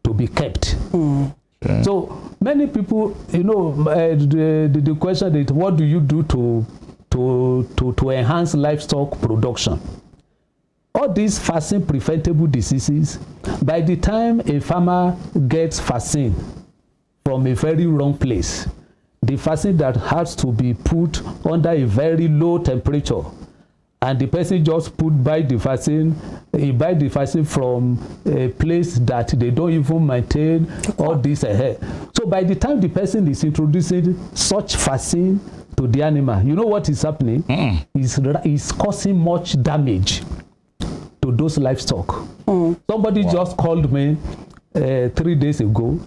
to be kept. Okay. So many people, you know, the question is, what do you do to enhance livestock production? All these vaccine preventable diseases, by the time a farmer gets vaccine from a very wrong place, the vaccine that has to be put under a very low temperature, and the person just buy the vaccine from a place that they don't even maintain all this ahead. So by the time the person is introducing such vaccine to the animal, you know what is happening? Is causing much damage to those livestock. Somebody just called me 3 days ago.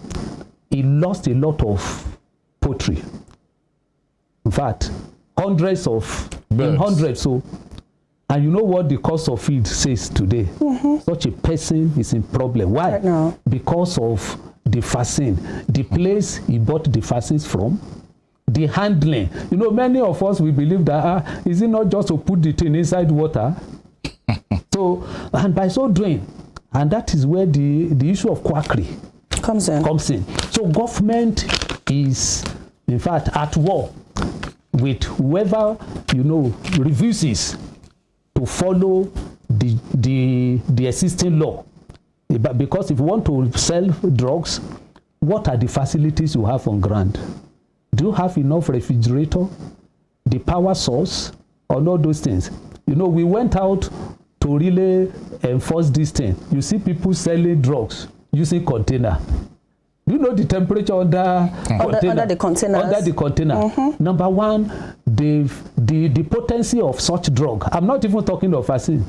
He lost a lot of poultry. In fact, hundreds of Birds. So, and you know what the cost of feed says today? Such a person is in problem. Why? Right now. Because of the vaccine. The place he bought the vaccines from, the handling. You know, many of us, we believe that, is it not just to put the thing inside water? So, and by so doing, and that is where the issue of quackery comes in. So government is, in fact, at war with whoever, you know, refuses to follow the existing law. Because if you want to sell drugs, what are the facilities you have on ground? Do you have enough refrigerator, the power source, or all those things? You know, we went out to really enforce this thing. You see people selling drugs using container. You know the temperature under the containers. Under the container. Number one, the potency of such drug. I'm not even talking of vaccine.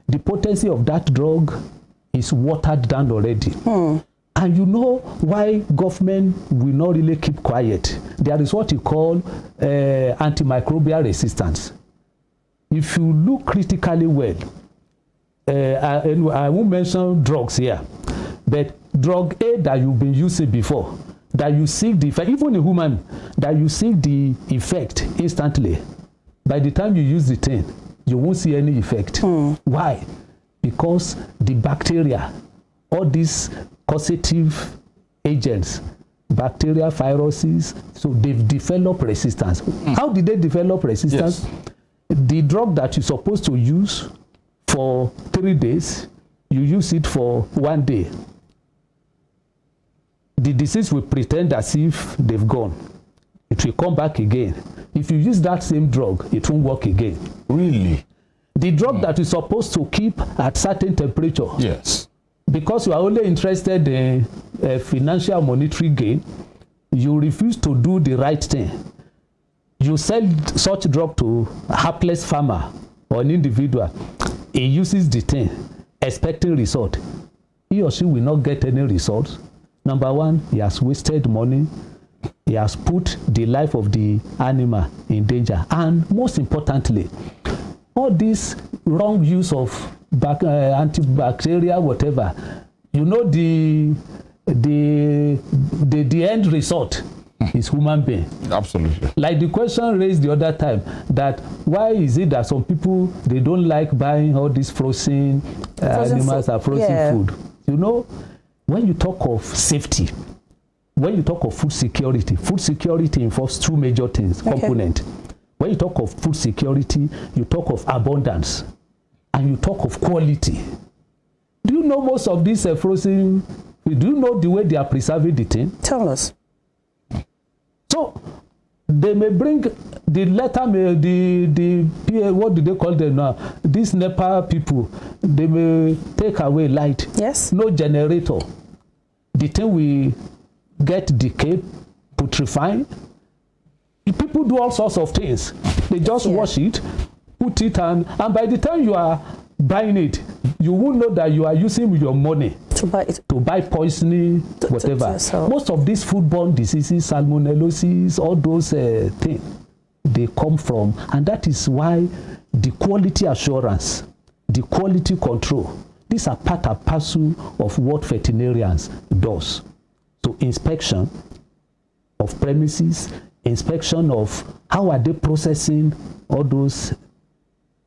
The potency of that drug is watered down already. And you know why government will not really keep quiet? There is what you call antimicrobial resistance. If you look critically well, I won't mention drugs here, but drug A that you've been using before, that you see the effect, even a human, that you see the effect instantly. By the time you use the thing, you won't see any effect. Why? Because the bacteria, all these causative agents, bacteria, viruses, so they've developed resistance. How did they develop resistance? Yes. The drug that you're supposed to use for 3 days, you use it for 1 day. The disease will pretend as if they've gone. It will come back again. If you use that same drug, it won't work again. Really? The drug that you're supposed to keep at certain temperature, Yes. because you are only interested in financial monetary gain, you refuse to do the right thing. You sell such drug to a hapless farmer or an individual. He uses the thing, expecting result. He or she will not get any result. Number one, he has wasted money. He has put the life of the animal in danger. And most importantly, all this wrong use of antibacterial, whatever, you know, the end result is human being. Absolutely. Like the question raised the other time, that why is it that some people, they don't like buying all these frozen animals food. or frozen Yeah. food? You know, when you talk of safety, when you talk of food security involves two major things, components. When you talk of food security, you talk of abundance and you talk of quality. Do you know most of these frozen? Do you know the way they are preserving the thing? Tell us. So they may bring the letter, the what do they call them now? These NEPA people, they may take away light. Yes. No generator. The thing will get decay, putrefying. People do all sorts of things. They just wash it, put it, and by the time you are buying it, you will know that you are using your money To buy it. to buy poisoning, whatever. So Most of these foodborne diseases, salmonellosis, all those things, they come from, and that is why the quality assurance, the quality control, these are part and parcel of what veterinarians does. So inspection of premises, inspection of how are they processing all those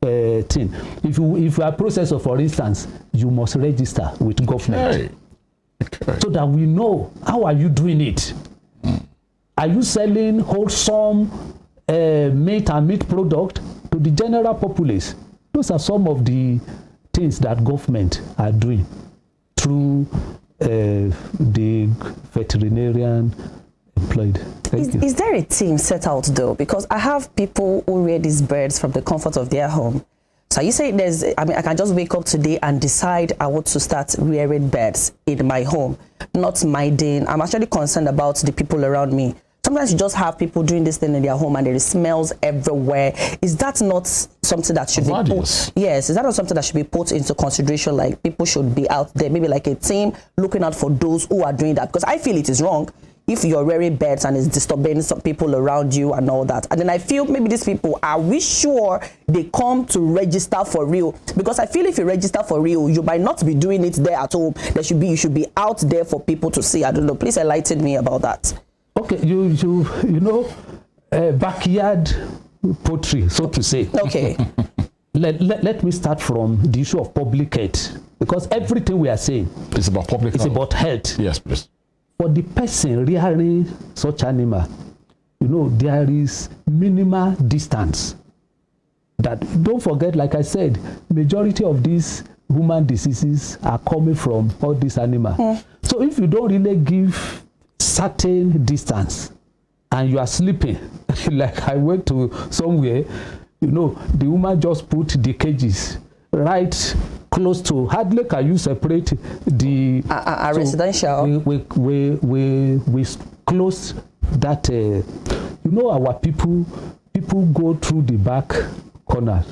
things. If you are processor, for instance, you must register with government. Okay. So that we know how are you doing it. Are you selling wholesome meat and meat product to the general populace? Those are some of the things that government are doing through the veterinarian employed. Thank you. Is there a team set out though? Because I have people who rear these birds from the comfort of their home. So you say I can just wake up today and decide I want to start rearing birds in my home, not minding. I'm actually concerned about the people around me. Sometimes you just have people doing this thing in their home and there is smells everywhere. Is that not something that should be put? Yes, is that not something that should be put into consideration? Like people should be out there, maybe like a team looking out for those who are doing that, because I feel it is wrong if you're rearing birds and it's disturbing some people around you and all that. And then I feel maybe these people, are we sure they come to register for real? Because I feel if you register for real, you might not be doing it there at home. You should be out there for people to see. I don't know. Please enlighten me about that. Okay, you know, backyard poultry, so to say. Okay. Let me start from the issue of public health, because everything we are saying It's about public is health. about health. Yes, please. For the person rearing such animal, you know, there is minimal distance. That, don't forget, like I said, majority of these human diseases are coming from all these animals. So if you don't really give certain distance and you are sleeping, like I went to somewhere, you know, the woman just put the cages right close to, hardly can you separate the so residential. We close that. You know, our people go through the back corner.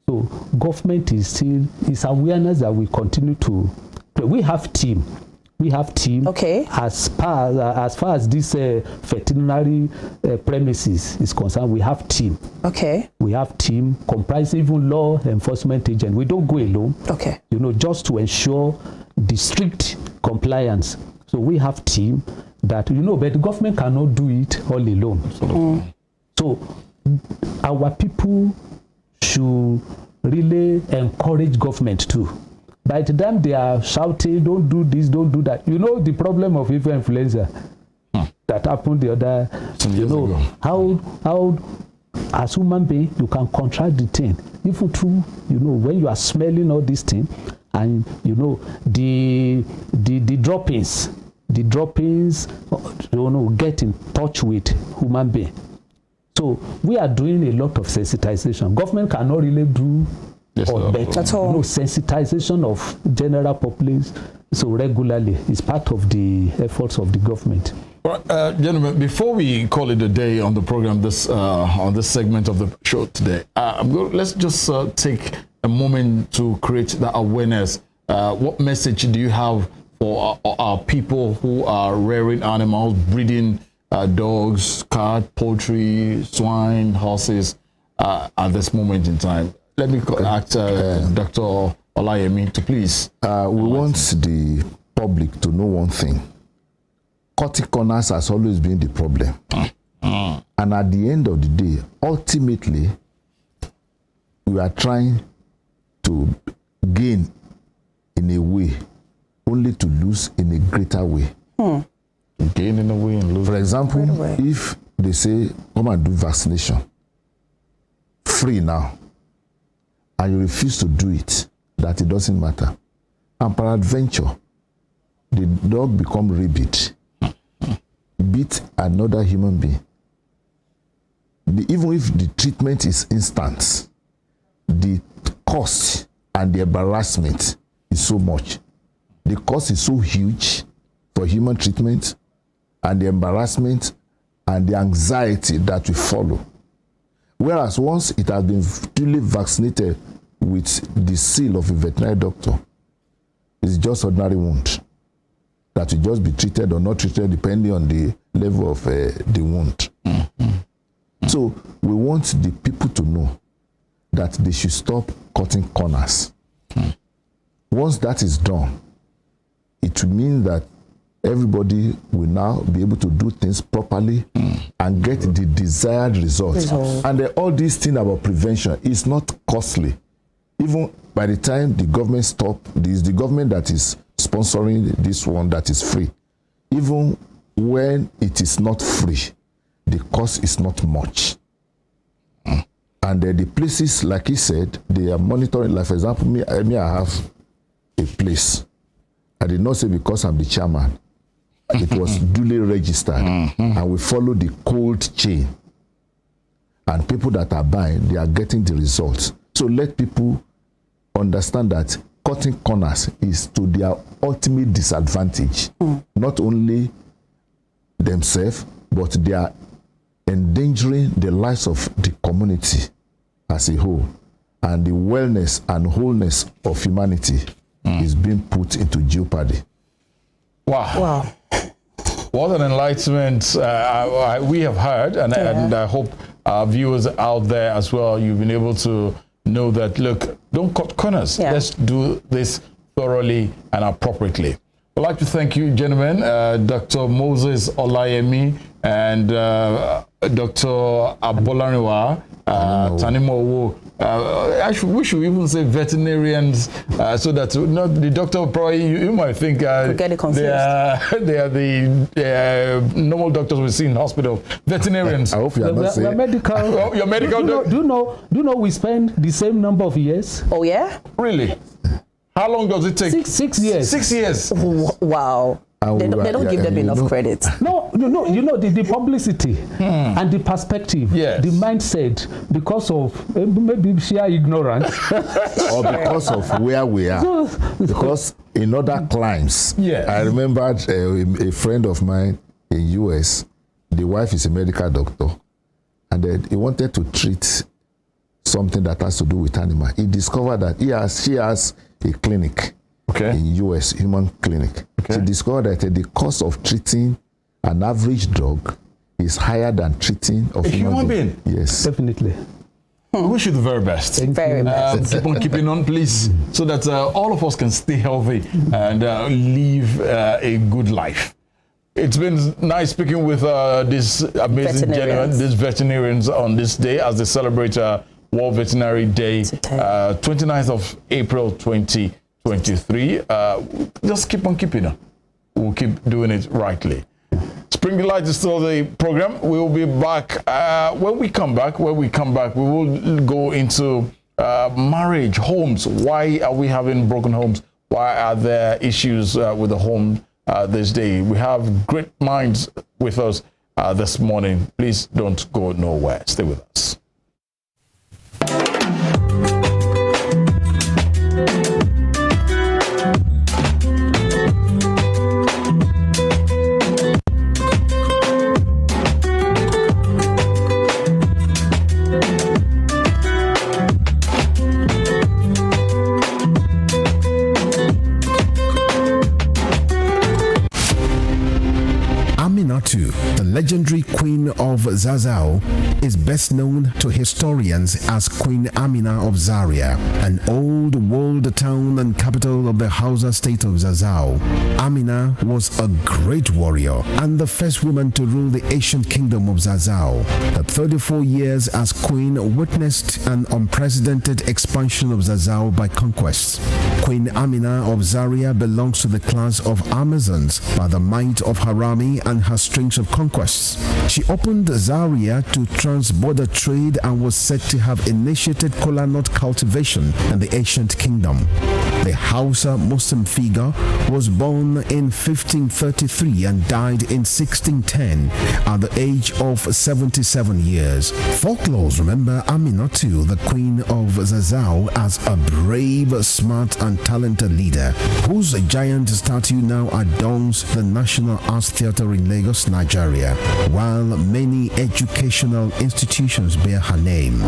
So government is awareness that we continue to. We have team. Okay. As far as this veterinary premises is concerned, we have team. Okay. We have team comprising even law enforcement agent. We don't go alone. Okay. You know, just to ensure the strict compliance. So we have team that, you know, but the government cannot do it all alone. So our people should really encourage government too. By the time they are shouting, don't do this, don't do that. You know the problem of influenza that happened the other, you know, how as human being you can contract the thing. Even through, you know, when you are smelling all these things, and you know the droppings, you know, get in touch with human being. So we are doing a lot of sensitization. Government cannot really do better. At all. You know, sensitization of general populace so regularly is part of the efforts of the government. Well, gentlemen, before we call it a day on the program, on this segment of the show today, let's just take a moment to create that awareness. What message do you have for our people who are rearing animals, breeding dogs, cat, poultry, swine, horses at this moment in time? Let me ask Dr. Olayemi to please. We want the public to know one thing. Cutting corners has always been the problem. And at the end of the day, ultimately, we are trying to gain in a way, only to lose in a greater way. Gain in a way and lose. For example, if they say, come and do vaccination, free now, and you refuse to do it, that it doesn't matter. and peradventure, the dog become rabid, beat another human being. Even if the treatment is instant, the cost and the embarrassment is so much. The cost is so huge for human treatment, and the embarrassment and the anxiety that will follow. Whereas once it has been duly vaccinated with the seal of a veterinary doctor, it's just ordinary wound that will just be treated or not treated depending on the level of the wound. So we want the people to know that they should stop cutting corners. Once that is done, it will mean that everybody will now be able to do things properly and get the desired results. And all these things about prevention is not costly. Even by the time the government stops, it's the government that is sponsoring this one that is free. Even when it is not free, the cost is not much. And the places, like he said, they are monitoring. Like, for example, me, I have a place. I did not say because I'm the chairman. It was duly registered. And we follow the cold chain. And people that are buying, they are getting the results. So let people understand that cutting corners is to their ultimate disadvantage. Not only themselves, but they are endangering the lives of the community as a whole, and the wellness and wholeness of humanity is being put into jeopardy. Wow. What an enlightenment we have heard, and I hope our viewers out there as well, you've been able to know that, look, don't cut corners. Let's do this thoroughly and appropriately. I'd like to thank you, gentlemen, Dr. Moses Olayemi and Dr. Abolariwa Tanimowo. We should even say veterinarians, so that the doctor probably, you might think they are the normal doctors we see in hospital. Veterinarians. I hope you are not saying. Medical. Your medical. Do you know we spend the same number of years? Oh, yeah? Really? How long does it take? 6 years. 6 years. Wow. They don't give them enough credit. No, the publicity and the perspective, the mindset, because of maybe sheer ignorance. Or because of where we are. Because in other climes, I remembered a friend of mine in US, the wife is a medical doctor, and he wanted to treat something that has to do with animal. He discovered that she has a clinic in US, human clinic. She discovered that the cost of treating an average dog is higher than treating of a human being. Yes, definitely. We wish you the very best. Very best. Keep on keeping on, please, so that all of us can stay healthy and live a good life. It's been nice speaking with these amazing gentlemen, these veterinarians, on this day as they celebrate World Veterinary Day, 29th of April 2023. Just keep on keeping on. We'll keep doing it rightly. Spring Delight is still the program. We will be back. When we come back, we will go into marriage, homes. Why are we having broken homes? Why are there issues with the home this day? We have great minds with us this morning. Please don't go nowhere. Stay with us. The legendary Queen of Zazzau is best known to historians as Queen Amina of Zaria, an old walled town and capital of the Hausa state of Zazzau. Amina was a great warrior and the first woman to rule the ancient kingdom of Zazzau. Her 34 years as queen witnessed an unprecedented expansion of Zazzau by conquest. Queen Amina of Zaria belongs to the class of Amazons by the might of her army and her strings of conquests. She opened Zaria to trans-border trade and was said to have initiated kola nut cultivation in the ancient kingdom. the Hausa Muslim figure, was born in 1533 and died in 1610 at the age of 77 years. Folklores remember Aminatu, the Queen of Zazzau, as a brave, smart and talented leader whose giant statue now adorns the National Arts Theatre in Lagos, Nigeria, while many educational institutions bear her name.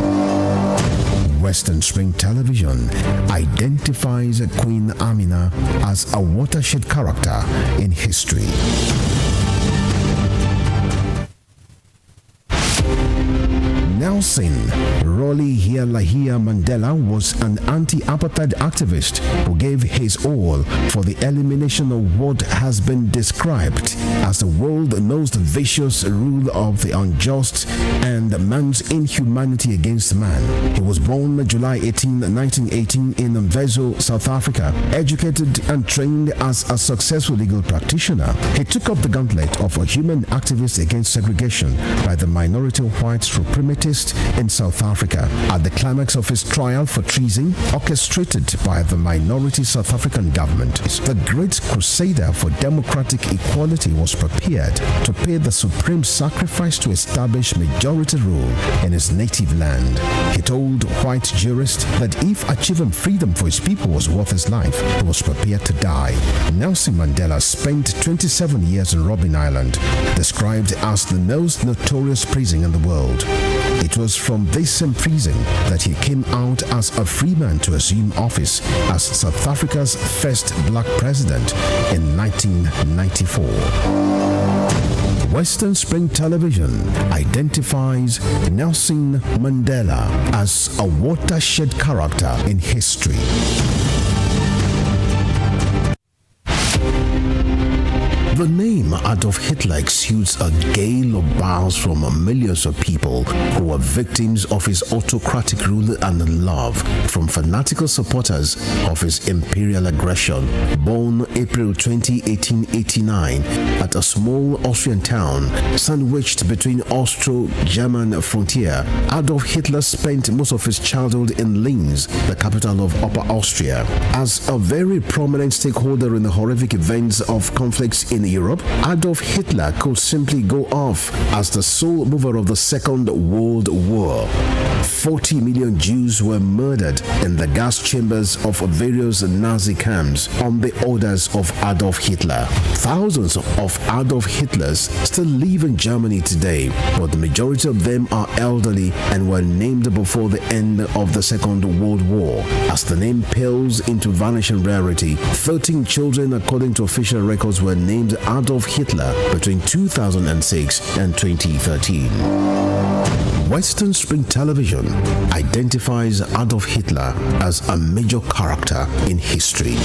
Western Spring Television identifies Queen Amina as a watershed character in history. Nelson Rolihlahla Mandela was an anti-apartheid activist who gave his all for the elimination of what has been described as the world's most vicious rule of the unjust and man's inhumanity against man. He was born July 18, 1918 in Mvezo, South Africa, educated and trained as a successful legal practitioner. He took up the gauntlet of a human activist against segregation by the minority white suprematists in South Africa. At the climax of his trial for treason, orchestrated by the minority South African government, the great crusader for democratic equality was prepared to pay the supreme sacrifice to establish majority rule in his native land. He told white jurists that if achieving freedom for his people was worth his life, he was prepared to die. Nelson Mandela spent 27 years in Robben Island, described as the most notorious prison in the world. It was from this same prison that he came out as a free man to assume office as South Africa's first black president in 1994. Western Spring Television identifies Nelson Mandela as a watershed character in history. The name Adolf Hitler exudes a gale of bars from millions of people who were victims of his autocratic rule and love, from fanatical supporters of his imperial aggression. Born April 20, 1889, at a small Austrian town sandwiched between Austro-German frontier, Adolf Hitler spent most of his childhood in Linz, the capital of Upper Austria. As a very prominent stakeholder in the horrific events of conflicts in Europe, Adolf Hitler could simply go off as the sole mover of the Second World War. 40 million Jews were murdered in the gas chambers of various Nazi camps on the orders of Adolf Hitler. Thousands of Adolf Hitlers still live in Germany today, but the majority of them are elderly and were named before the end of the Second World War. As the name pales into vanishing rarity, 13 children, according to official records, were named Adolf Hitler between 2006 and 2013. Western Spring Television identifies Adolf Hitler as a major character in history.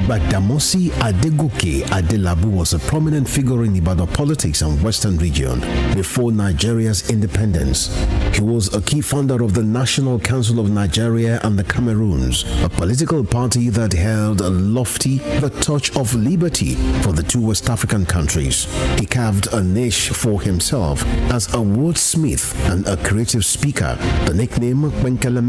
Badamasi Adegoke Adelabu was a prominent figure in Ibadan politics and Western region before Nigeria's independence. He was a key founder of the National Council of Nigeria and the Cameroons, a political party that held lofty the torch of liberty for the two West African countries. He carved a niche for himself as a wordsmith and a creative speaker. The nickname Kwenkele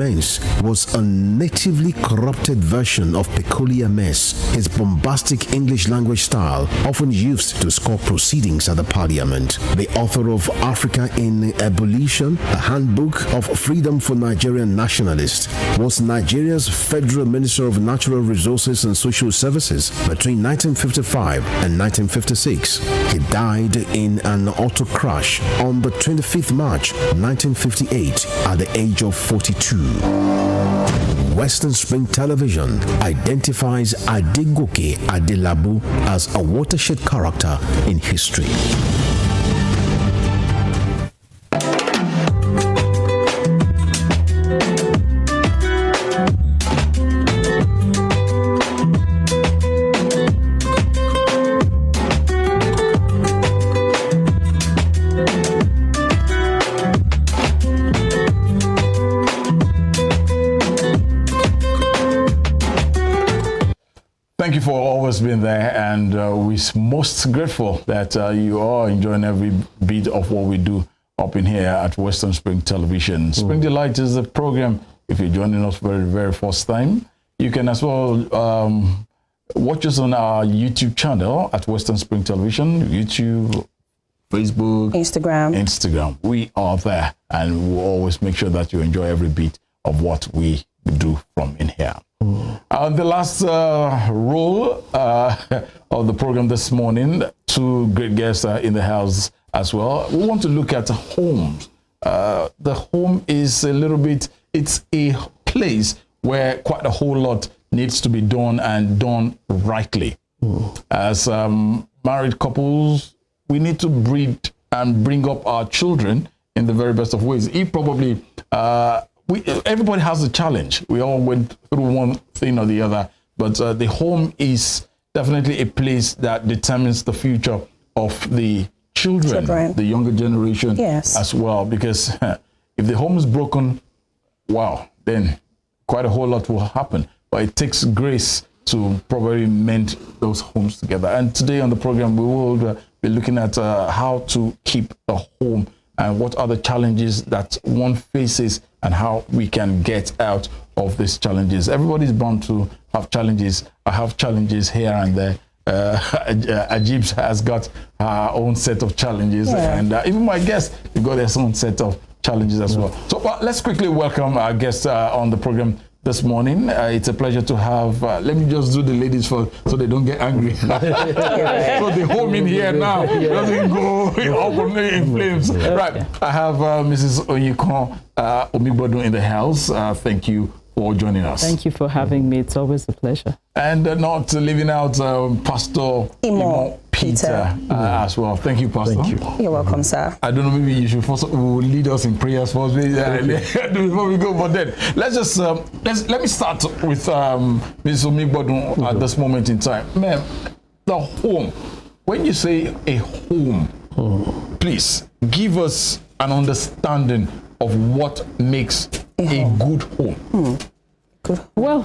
was a natively corrupted version of Peculiar Mess, his bombastic English language style often used to score proceedings at the parliament. The author of Africa in Ebullition, a handbook of freedom for Nigerian nationalists, was Nigeria's Federal Minister of Natural Resources and Social Services between 1955 and 1956. He died in an auto crash on the 25th March 1958 at the age of 42. Western Spring Television identifies Adegoke Adelabu as a watershed character in history. Thank you for always being there, and we're most grateful that you are enjoying every bit of what we do up popping here at Western Spring Television. Spring Delight is a program. If you're joining us for the very first time, you can as well watch us on our YouTube channel at Western Spring Television, YouTube, Facebook, Instagram. We are there, and we'll always make sure that you enjoy every bit of what we do from in here. The last role of the program this morning, two great guests are in the house as well. We want to look at homes. The home is a little bit, it's a place where quite a whole lot needs to be done and done rightly. As married couples, we need to breed and bring up our children in the very best of ways. Everybody has a challenge. We all went through one thing or the other, but the home is definitely a place that determines the future of the children. The younger generation as well. Because if the home is broken, wow, then quite a whole lot will happen. But it takes grace to probably mend those homes together. And today on the program, we will be looking at how to keep the home and what are the challenges that one faces and how we can get out of these challenges. Everybody's bound to have challenges. I have challenges here and there. Ajib has got her own set of challenges, and even my guests, they got their own set of challenges as well. So let's quickly welcome our guests on the program this morning. It's a pleasure to have, let me just do the ladies first so they don't get angry. So the home in here now doesn't go up in flames. Right, I have Mrs. Onyekon Omigbodun in the house. Thank you for joining us. Thank you for having me. It's always a pleasure. And not leaving out Pastor Imo Peter as well. Thank you, Pastor. Thank you. You're welcome, sir. I don't know, maybe you should first lead us in prayers first before we go. But then let's just let me start with Mrs. Omigbodun at this moment in time. Ma'am, the home. When you say a home, please give us an understanding of what makes a good home. Well,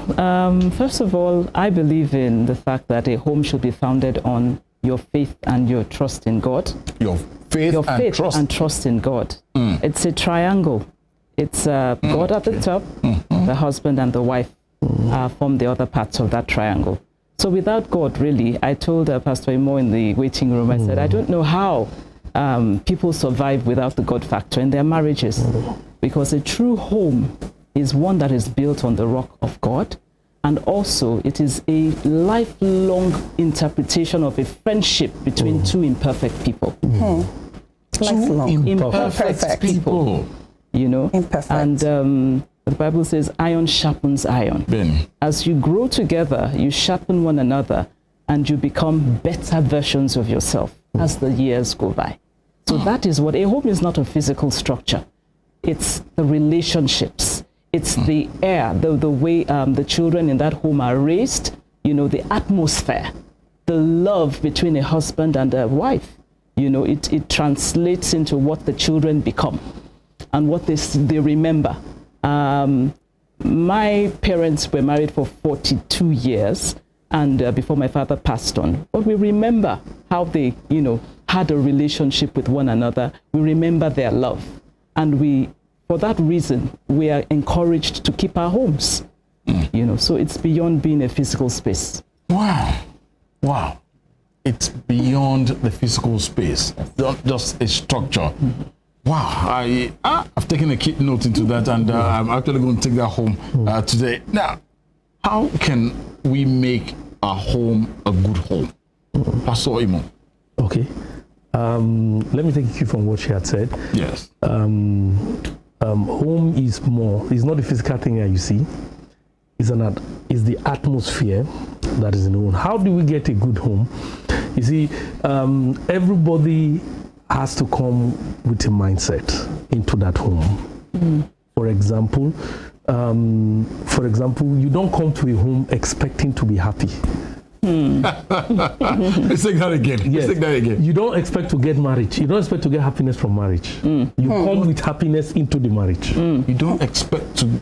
first of all, I believe in the fact that a home should be founded on your faith and your trust in God. Your faith and trust in God. It's a triangle. It's God at the top, the husband and the wife form the other parts of that triangle. So without God, really, I told Pastor Imo in the waiting room, I said, I don't know how people survive without the God factor in their marriages. Because a true home is one that is built on the rock of God, and also it is a lifelong interpretation of a friendship between two imperfect people. Lifelong. Imperfect people. You know? Imperfect. And the Bible says iron sharpens iron. As you grow together, you sharpen one another, and you become better versions of yourself as the years go by. So that is what a home is. Not a physical structure. It's the relationships. It's the air, the way the children in that home are raised, you know, the atmosphere, the love between a husband and a wife. You know, it translates into what the children become and what they remember. My parents were married for 42 years and before my father passed on. But we remember how they, you know, had a relationship with one another. We remember their love. And for that reason, we are encouraged to keep our homes, you know, so it's beyond being a physical space. Wow. It's beyond the physical space, not just a structure. Wow. I've taken a key note into that, and I'm actually going to take that home today. Now, how can we make a home a good home? Pastor Imo. Okay. Let me take a cue from what she had said. Yes. Home is not the physical thing that you see. It's the atmosphere that is in the home. How do we get a good home? You see, everybody has to come with a mindset into that home. For example, you don't come to a home expecting to be happy. Let's take that again. Yes. Let's take that again. You don't expect to get married. You don't expect to get happiness from marriage. You come with happiness into the marriage. You don't expect to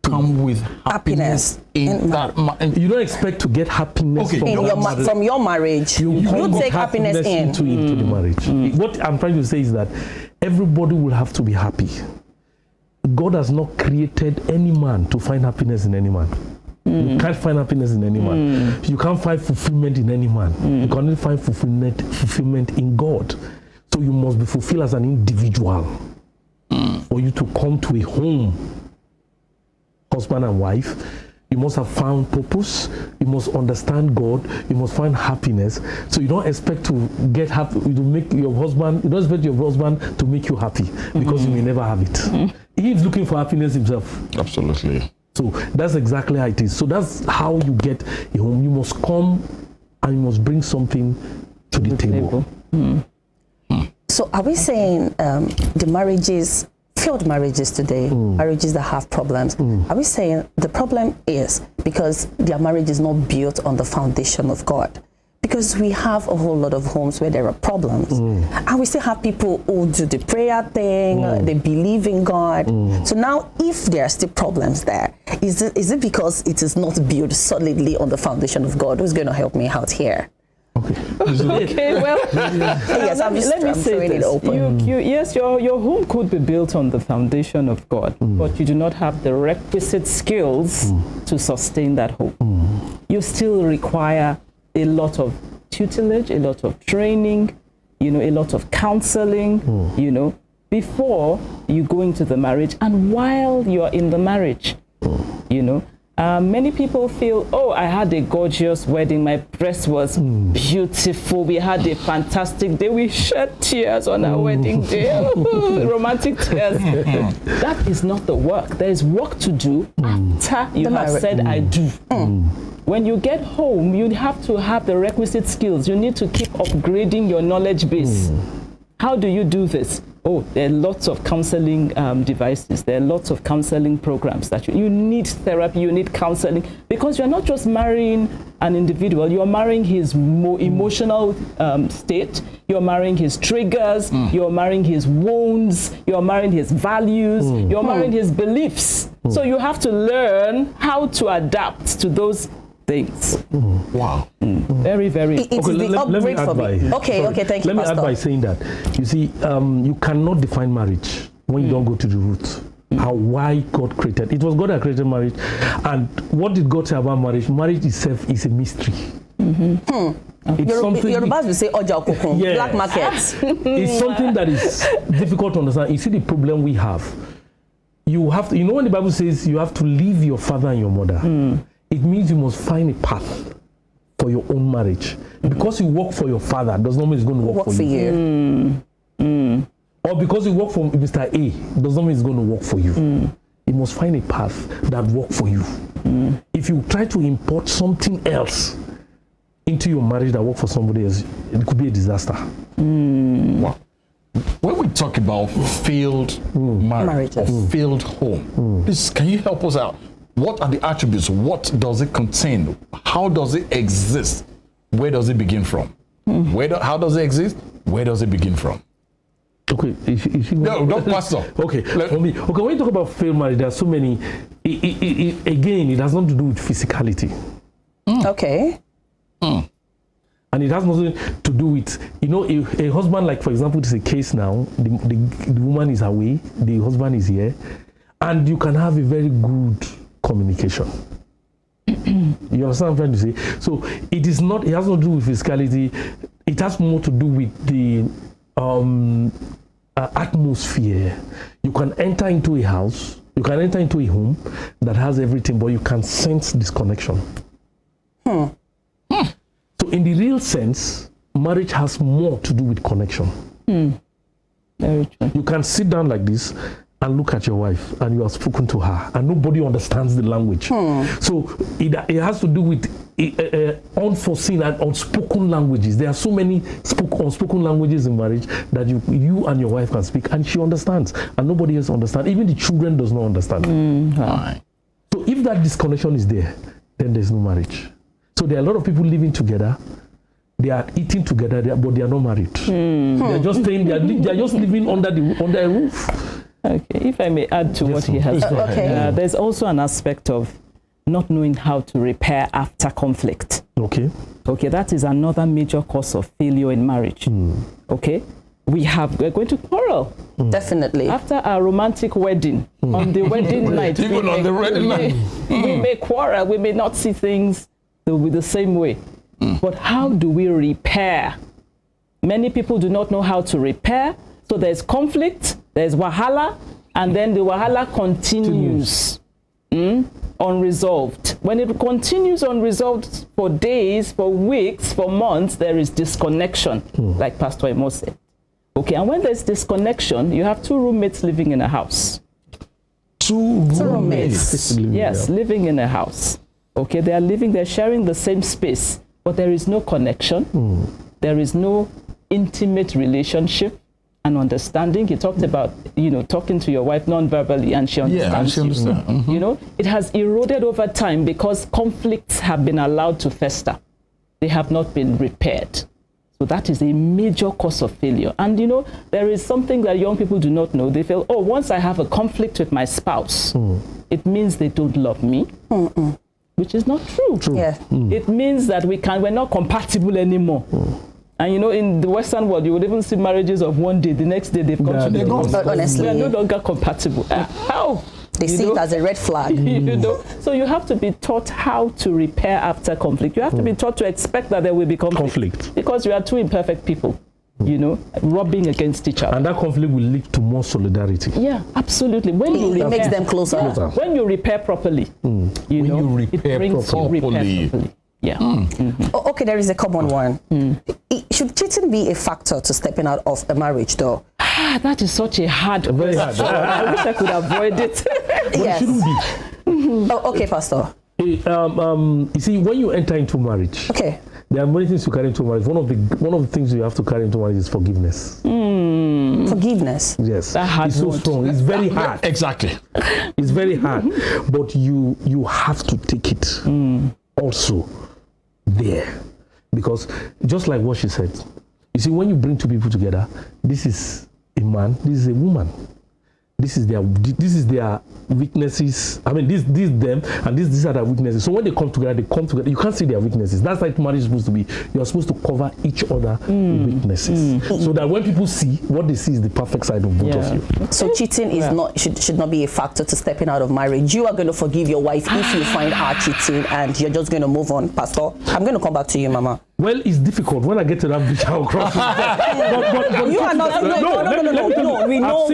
come with happiness in that marriage. You don't expect to get happiness from your marriage. You don't take happiness into the marriage. What I'm trying to say is that everybody will have to be happy. God has not created any man to find happiness in any man. You can't find happiness in any man. You can't find fulfillment in any man. You can only find fulfillment in God. So you must be fulfilled as an individual. For you to come to a home, husband and wife, you must have found purpose. You must understand God. You must find happiness. So you don't expect to get happy. You don't expect your husband to make you happy, because you may never have it. He's looking for happiness himself. Absolutely. So that's exactly how it is. So that's how you get a home. You must come and you must bring something to the table. So are we saying the marriages, failed marriages today, marriages that have problems, are we saying the problem is because their marriage is not built on the foundation of God? Because we have a whole lot of homes where there are problems, and we still have people who do the prayer thing, they believe in God. So now, if there are still problems there, is it because it is not built solidly on the foundation of God? Who's going to help me out here? Okay, well, Yes, let me say throwing it this. open. Yes, your home could be built on the foundation of God, but you do not have the requisite skills to sustain that home. You still require a lot of tutelage, a lot of training, a lot of counseling, before you go into the marriage and while you're in the marriage, Many people feel, oh, I had a gorgeous wedding. My dress was beautiful. We had a fantastic day. We shed tears on our wedding day. Romantic tears. That is not the work. There is work to do after you have said, I do. When you get home, you have to have the requisite skills. You need to keep upgrading your knowledge base. How do you do this? Oh, there are lots of counseling devices. There are lots of counseling programs that you need therapy, you need counseling, because you're not just marrying an individual, you're marrying his emotional state, you're marrying his triggers, you're marrying his wounds, you're marrying his values, you're marrying his beliefs. So you have to learn how to adapt to those things. Wow. Very, very. It is the upgrade for me. Okay, thank you, Let me Pastor. add by saying that, you see, you cannot define marriage when you don't go to the root. Why God created. It was God that created marriage. And what did God say about marriage? Marriage itself is a mystery. It's something Yorubas will say Oja Okokun, Yeah. black market. It's something that is difficult to understand. You see the problem we have. You have to, when the Bible says you have to leave your father and your mother, it means you must find a path for your own marriage. Because you work for your father does not mean it's going to work for you. Or because you work for Mr. A does not mean it's going to work for you. You must find a path that works for you. If you try to import something else into your marriage that works for somebody else, it could be a disaster. Wow. When we talk about failed marriage or failed home, please, can you help us out? What are the attributes? What does it contain? How does it exist? Where does it begin from? How does it exist? Where does it begin from? Okay, No, Pastor. Okay, for me. Okay, when you talk about failed marriage, there are so many. Again, it has nothing to do with physicality. Okay. And it has nothing to do with, a husband, like, for example, it's a case now, the woman is away, the husband is here, and you can have a very good communication. You understand what I'm trying to say? So it has nothing to do with physicality. It has more to do with the atmosphere. You can enter into a house, you can enter into a home that has everything, but you can sense disconnection. So in the real sense, marriage has more to do with connection. Very true. You can sit down like this and look at your wife and you have spoken to her and nobody understands the language. So it has to do with unforeseen and unspoken languages. There are so many unspoken languages in marriage that you and your wife can speak and she understands and nobody else understands. Even the children does not understand. So if that disconnection is there, then there's no marriage. So there are a lot of people living together. They are eating together, but they are not married. They're just staying. They're just living under a roof. Okay, if I may add to what he has said, there's also an aspect of not knowing how to repair after conflict. Okay, that is another major cause of failure in marriage. Okay, we're going to quarrel. Definitely. After our romantic wedding, on the wedding night, Even on the wedding night. we may quarrel, we may not see things the same way. But how do we repair? Many people do not know how to repair. So there's conflict, there's wahala, and then the wahala continues unresolved. When it continues unresolved for days, for weeks, for months, there is disconnection, like Pastor Emo said. Okay, and when there's disconnection, you have two roommates living in a house. Two roommates. Yes, living in a house. Okay, they're sharing the same space, but there is no connection. There is no intimate relationship and understanding. He talked about, talking to your wife non-verbally and she understands. Yeah, and she understands. You know, it has eroded over time because conflicts have been allowed to fester. They have not been repaired. So that is a major cause of failure. And there is something that young people do not know. They feel, once I have a conflict with my spouse, it means they don't love me, which is not true. Yeah. It means that we're not compatible anymore. And in the Western world, you would even see marriages of one day, the next day they've come to the house. Honestly, we are no longer compatible. How? They see it as a red flag. So you have to be taught how to repair after conflict. You have to be taught to expect that there will be conflict. Because we are two imperfect people, rubbing against each other. And that conflict will lead to more solidarity. Yeah, absolutely. When you It makes them closer. When you repair properly, it brings you repair properly. Yeah. Okay, there is a common one. Should cheating be a factor to stepping out of a marriage, though? That is such a hard Very question. hard. I wish I could avoid it. Yes. It shouldn't be. Okay, Pastor. You see, when you enter into marriage, Okay. there are many things to carry into marriage. One of the things you have to carry into marriage is forgiveness. Forgiveness. Yes, That hard it's so word. strong. It's very hard. Exactly. It's very hard, but you have to take it also there, because just like what she said, you see, when you bring two people together, this is a man, this is a woman. This is their weaknesses. I mean, this them, and these are their weaknesses. So when they come together, you can't see their weaknesses. That's like marriage is supposed to be. You are supposed to cover each other weaknesses, so that when people see, what they see is the perfect side of both of you. So cheating is should not be a factor to stepping out of marriage. You are going to forgive your wife if you find her cheating, and you're just going to move on, Pastor. I'm going to come back to you, Mama. Well, it's difficult. When I get to that beach, I'll cross it. But You are not. No. We know.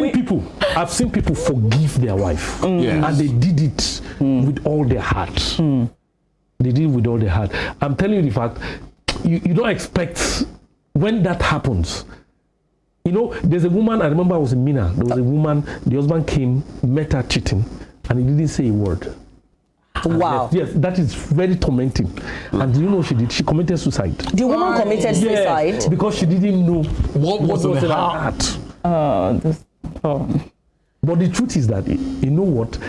I've seen people forgive their wife, and they did it with all their heart. They did it with all their heart. I'm telling you the fact. You don't expect when that happens. There's a woman. I remember I was in Mina. There was a woman. The husband came, met her cheating, and he didn't say a word. Wow. Yes, that is very tormenting. And do you know what she did? She committed suicide. The woman committed suicide because she didn't know What was in her heart. Oh, But the truth is that, you know what,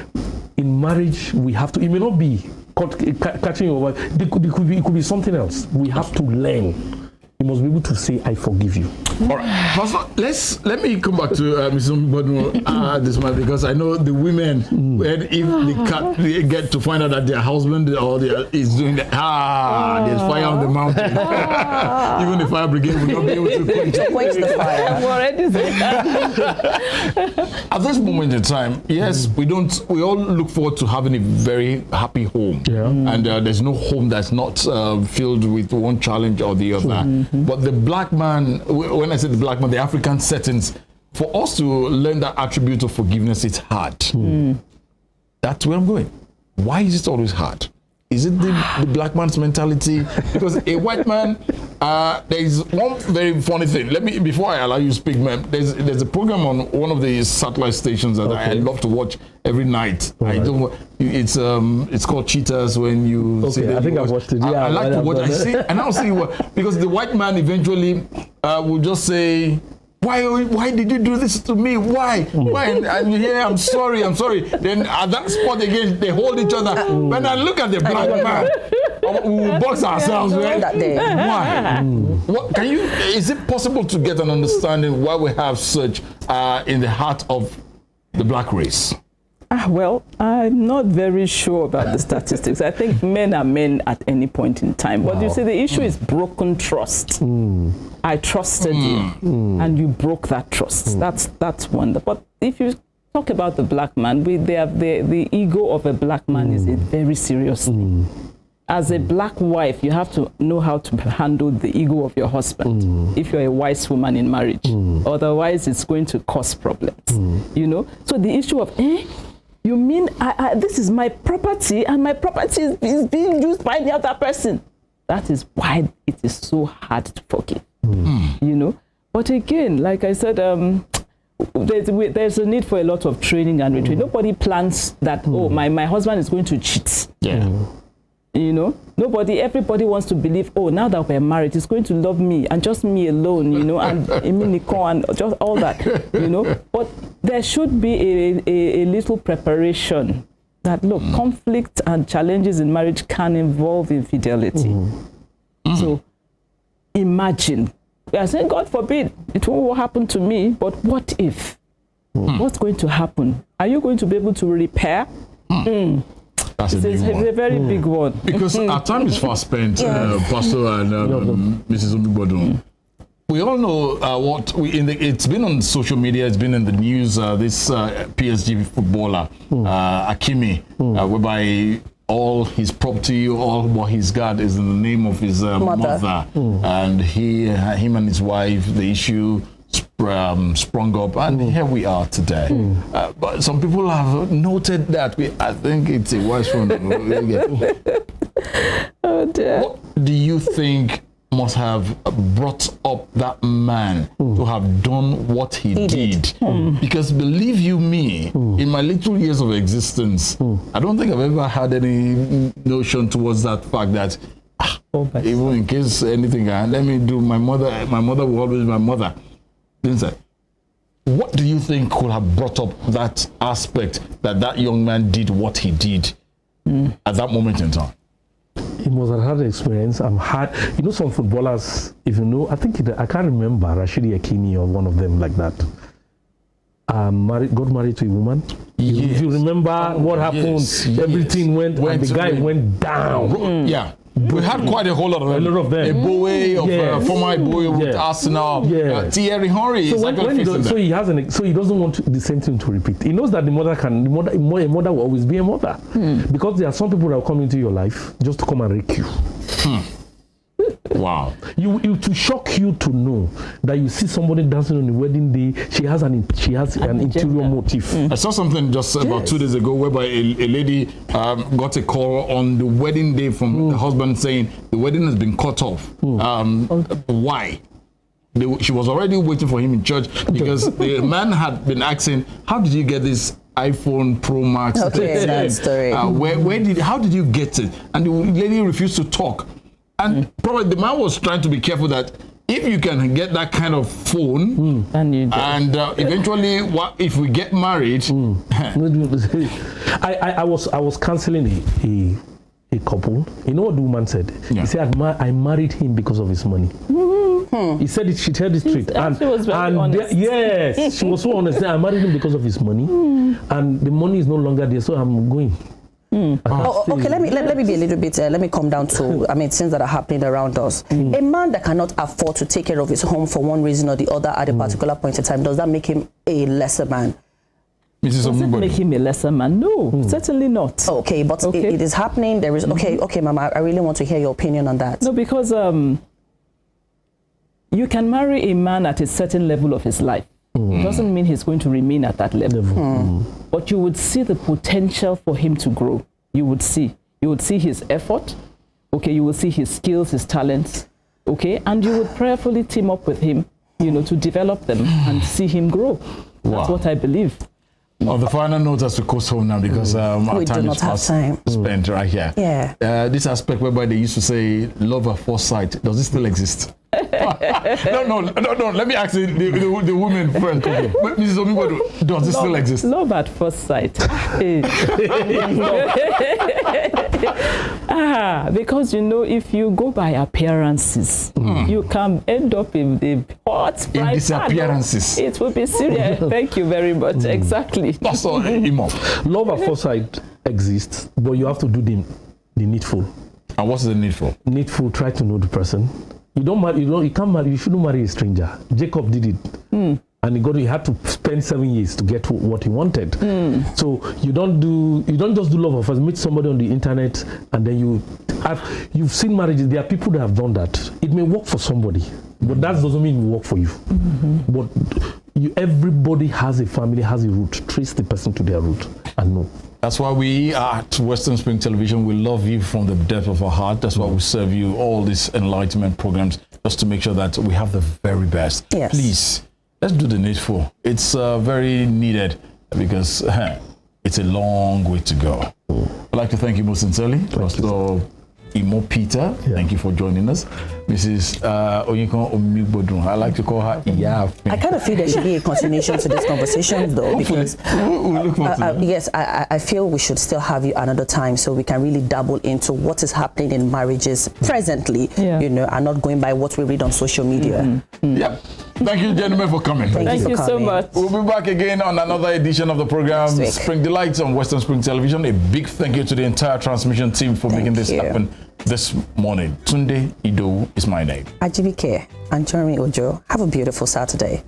in marriage, we have to, it may not be catching your wife, it could be something else. We have to learn. You must be able to say, I forgive you. All right, Pastor, let me come back to Mr. Mbonu this month, because I know the women, when if they get to find out that their husband is doing that, there's fire on the mountain. Even the fire brigade will not be able to quench the fire. I've already said that. At this moment in time, yes, we all look forward to having a very happy home. Yeah. And there's no home that's not filled with one challenge or the other. But the black man, when I say the black man, the African settings, for us to learn that attribute of forgiveness, it's hard. That's where I'm going. Why is it always hard? Is it the black man's mentality? Because a white man, there is one very funny thing. Before I allow you to speak, ma'am, there's a program on one of the satellite stations that I love to watch every night. Right. It's called Cheaters. When you see I think I've watched it. I like to watch. I see, and I'll see what, because the white man eventually will just say, Why did you do this to me? Why? And yeah, I'm sorry. Then at that spot again, they hold each other. When I look at the black man, we will box ourselves, right? That day. Why? What is it possible to get an understanding why we have such in the heart of the black race? Well, I'm not very sure about the statistics. I think men are men at any point in time. But you see, the issue is broken trust. I trusted you, and you broke that trust. That's one. But if you talk about the black man, the ego of a black man is a very serious thing. As a black wife, you have to know how to handle the ego of your husband if you're a wise woman in marriage. Otherwise, it's going to cause problems. You know? So the issue of, you mean this is my property and my property is being used by the other person? That is why it is so hard to forgive. You know? But again, like I said, there's a need for a lot of training and retraining. Nobody plans that, my husband is going to cheat. You know, everybody wants to believe, now that we're married, he's going to love me and just me alone, you know, and just all that, you know. But there should be a little preparation that, look, conflict and challenges in marriage can involve infidelity. So imagine, we are saying, God forbid, it won't happen to me, but what if? What's going to happen? Are you going to be able to repair? That's it's a very big one. Because our time is fast spent, Pastor and Mrs. Omigbodo. We all know it's been on social media, it's been in the news, this PSG footballer, Hakimi, whereby all his property, all what he's got is in the name of his mother. And him and his wife, the issue sprung up, and here we are today. But some people have noted that I think it's a wise one. Oh dear. What do you think must have brought up that man to have done what he did? Because believe you me, in my little years of existence, I don't think I've ever had any notion towards that fact that even in case anything, let me do, my mother will always be my mother. What do you think could have brought up that aspect that young man did what he did at that moment in time? He must have had an experience. You know, some footballers, if you know, I can't remember Rashidi Yakini or one of them like that. Got married to a woman. If you remember what happened, everything went and the guy went down. We had quite a whole lot of them. Eboe, former Eboe with Arsenal. Thierry Henry. So he doesn't want the same thing to repeat. He knows that a mother will always be a mother, because there are some people that will come into your life just to come and wreck you. Wow. To shock you to know that you see somebody dancing on the wedding day, she has an interior motive. I saw something just about 2 days ago whereby a lady got a call on the wedding day from the husband saying the wedding has been cut off. Why? She was already waiting for him in church because the man had been asking, how did you get this iPhone Pro Max? Okay, that story. How did you get it? And the lady refused to talk. And probably the man was trying to be careful that if you can get that kind of phone, and eventually, if we get married? I was counseling a couple. You know what the woman said? He said, I married him because of his money. He said it. She told the truth, and she was very honest. Yes, she was so honest. I married him because of his money, and the money is no longer there, so I'm going. Okay, let me be a little bit, let me come down to, things that are happening around us. A man that cannot afford to take care of his home for one reason or the other at a particular point in time, does that make him a lesser man? Does it make him a lesser man? No, certainly not. Okay, but it is happening. There is, okay, Mama, I really want to hear your opinion on that. No, because you can marry a man at a certain level of his life. It doesn't mean he's going to remain at that level. But you would see the potential for him to grow. You would see his effort. Okay, you will see his skills, his talents. Okay, and you would prayerfully team up with him, to develop them and see him grow. That's what I believe. On the final note, as we coast home now, because our time is fast spent right here. Yeah. This aspect whereby they used to say love at first sight, does it still exist? No. Let me ask the women first. Mrs. Omigbodu, does this still exist? Love at first sight. Because if you go by appearances, you can end up in the hot In disappearances. It will be serious. Thank you very much. Exactly. That's all, Imam. Love at first sight exists, but you have to do the needful. And what's the needful? Needful, try to know the person. You don't marry, you can't marry, you shouldn't marry a stranger. Jacob did it. And he had to spend 7 years to get what he wanted. So you don't just do love at first, meet somebody on the internet, and then you've seen marriages. There are people that have done that. It may work for somebody, but that doesn't mean it will work for you. But everybody has a family, has a root. Trace the person to their root and know. That's why we at Western Spring Television, we love you from the depth of our heart. That's why we serve you all these enlightenment programs, just to make sure that we have the very best. Yes. Please, let's do the needful. It's very needed because it's a long way to go. I'd like to thank you most sincerely. Pastor Imo Peter, thank you for joining us. Mrs. Onyinkan Omigbodu, I like to call her Iya. I kind of feel there should be a continuation to this conversation, though, because yes, I feel we should still have you another time so we can really dabble into what is happening in marriages presently, and not going by what we read on social media. Yeah. Thank you, gentlemen, for coming. Thank you so much. We'll be back again on another edition of the program, Spring Delights on Western Spring Television. A big thank you to the entire transmission team for making this happen this morning. Tunde Ido is my name. Ajibike and Jeremy Ojo. Have a beautiful Saturday.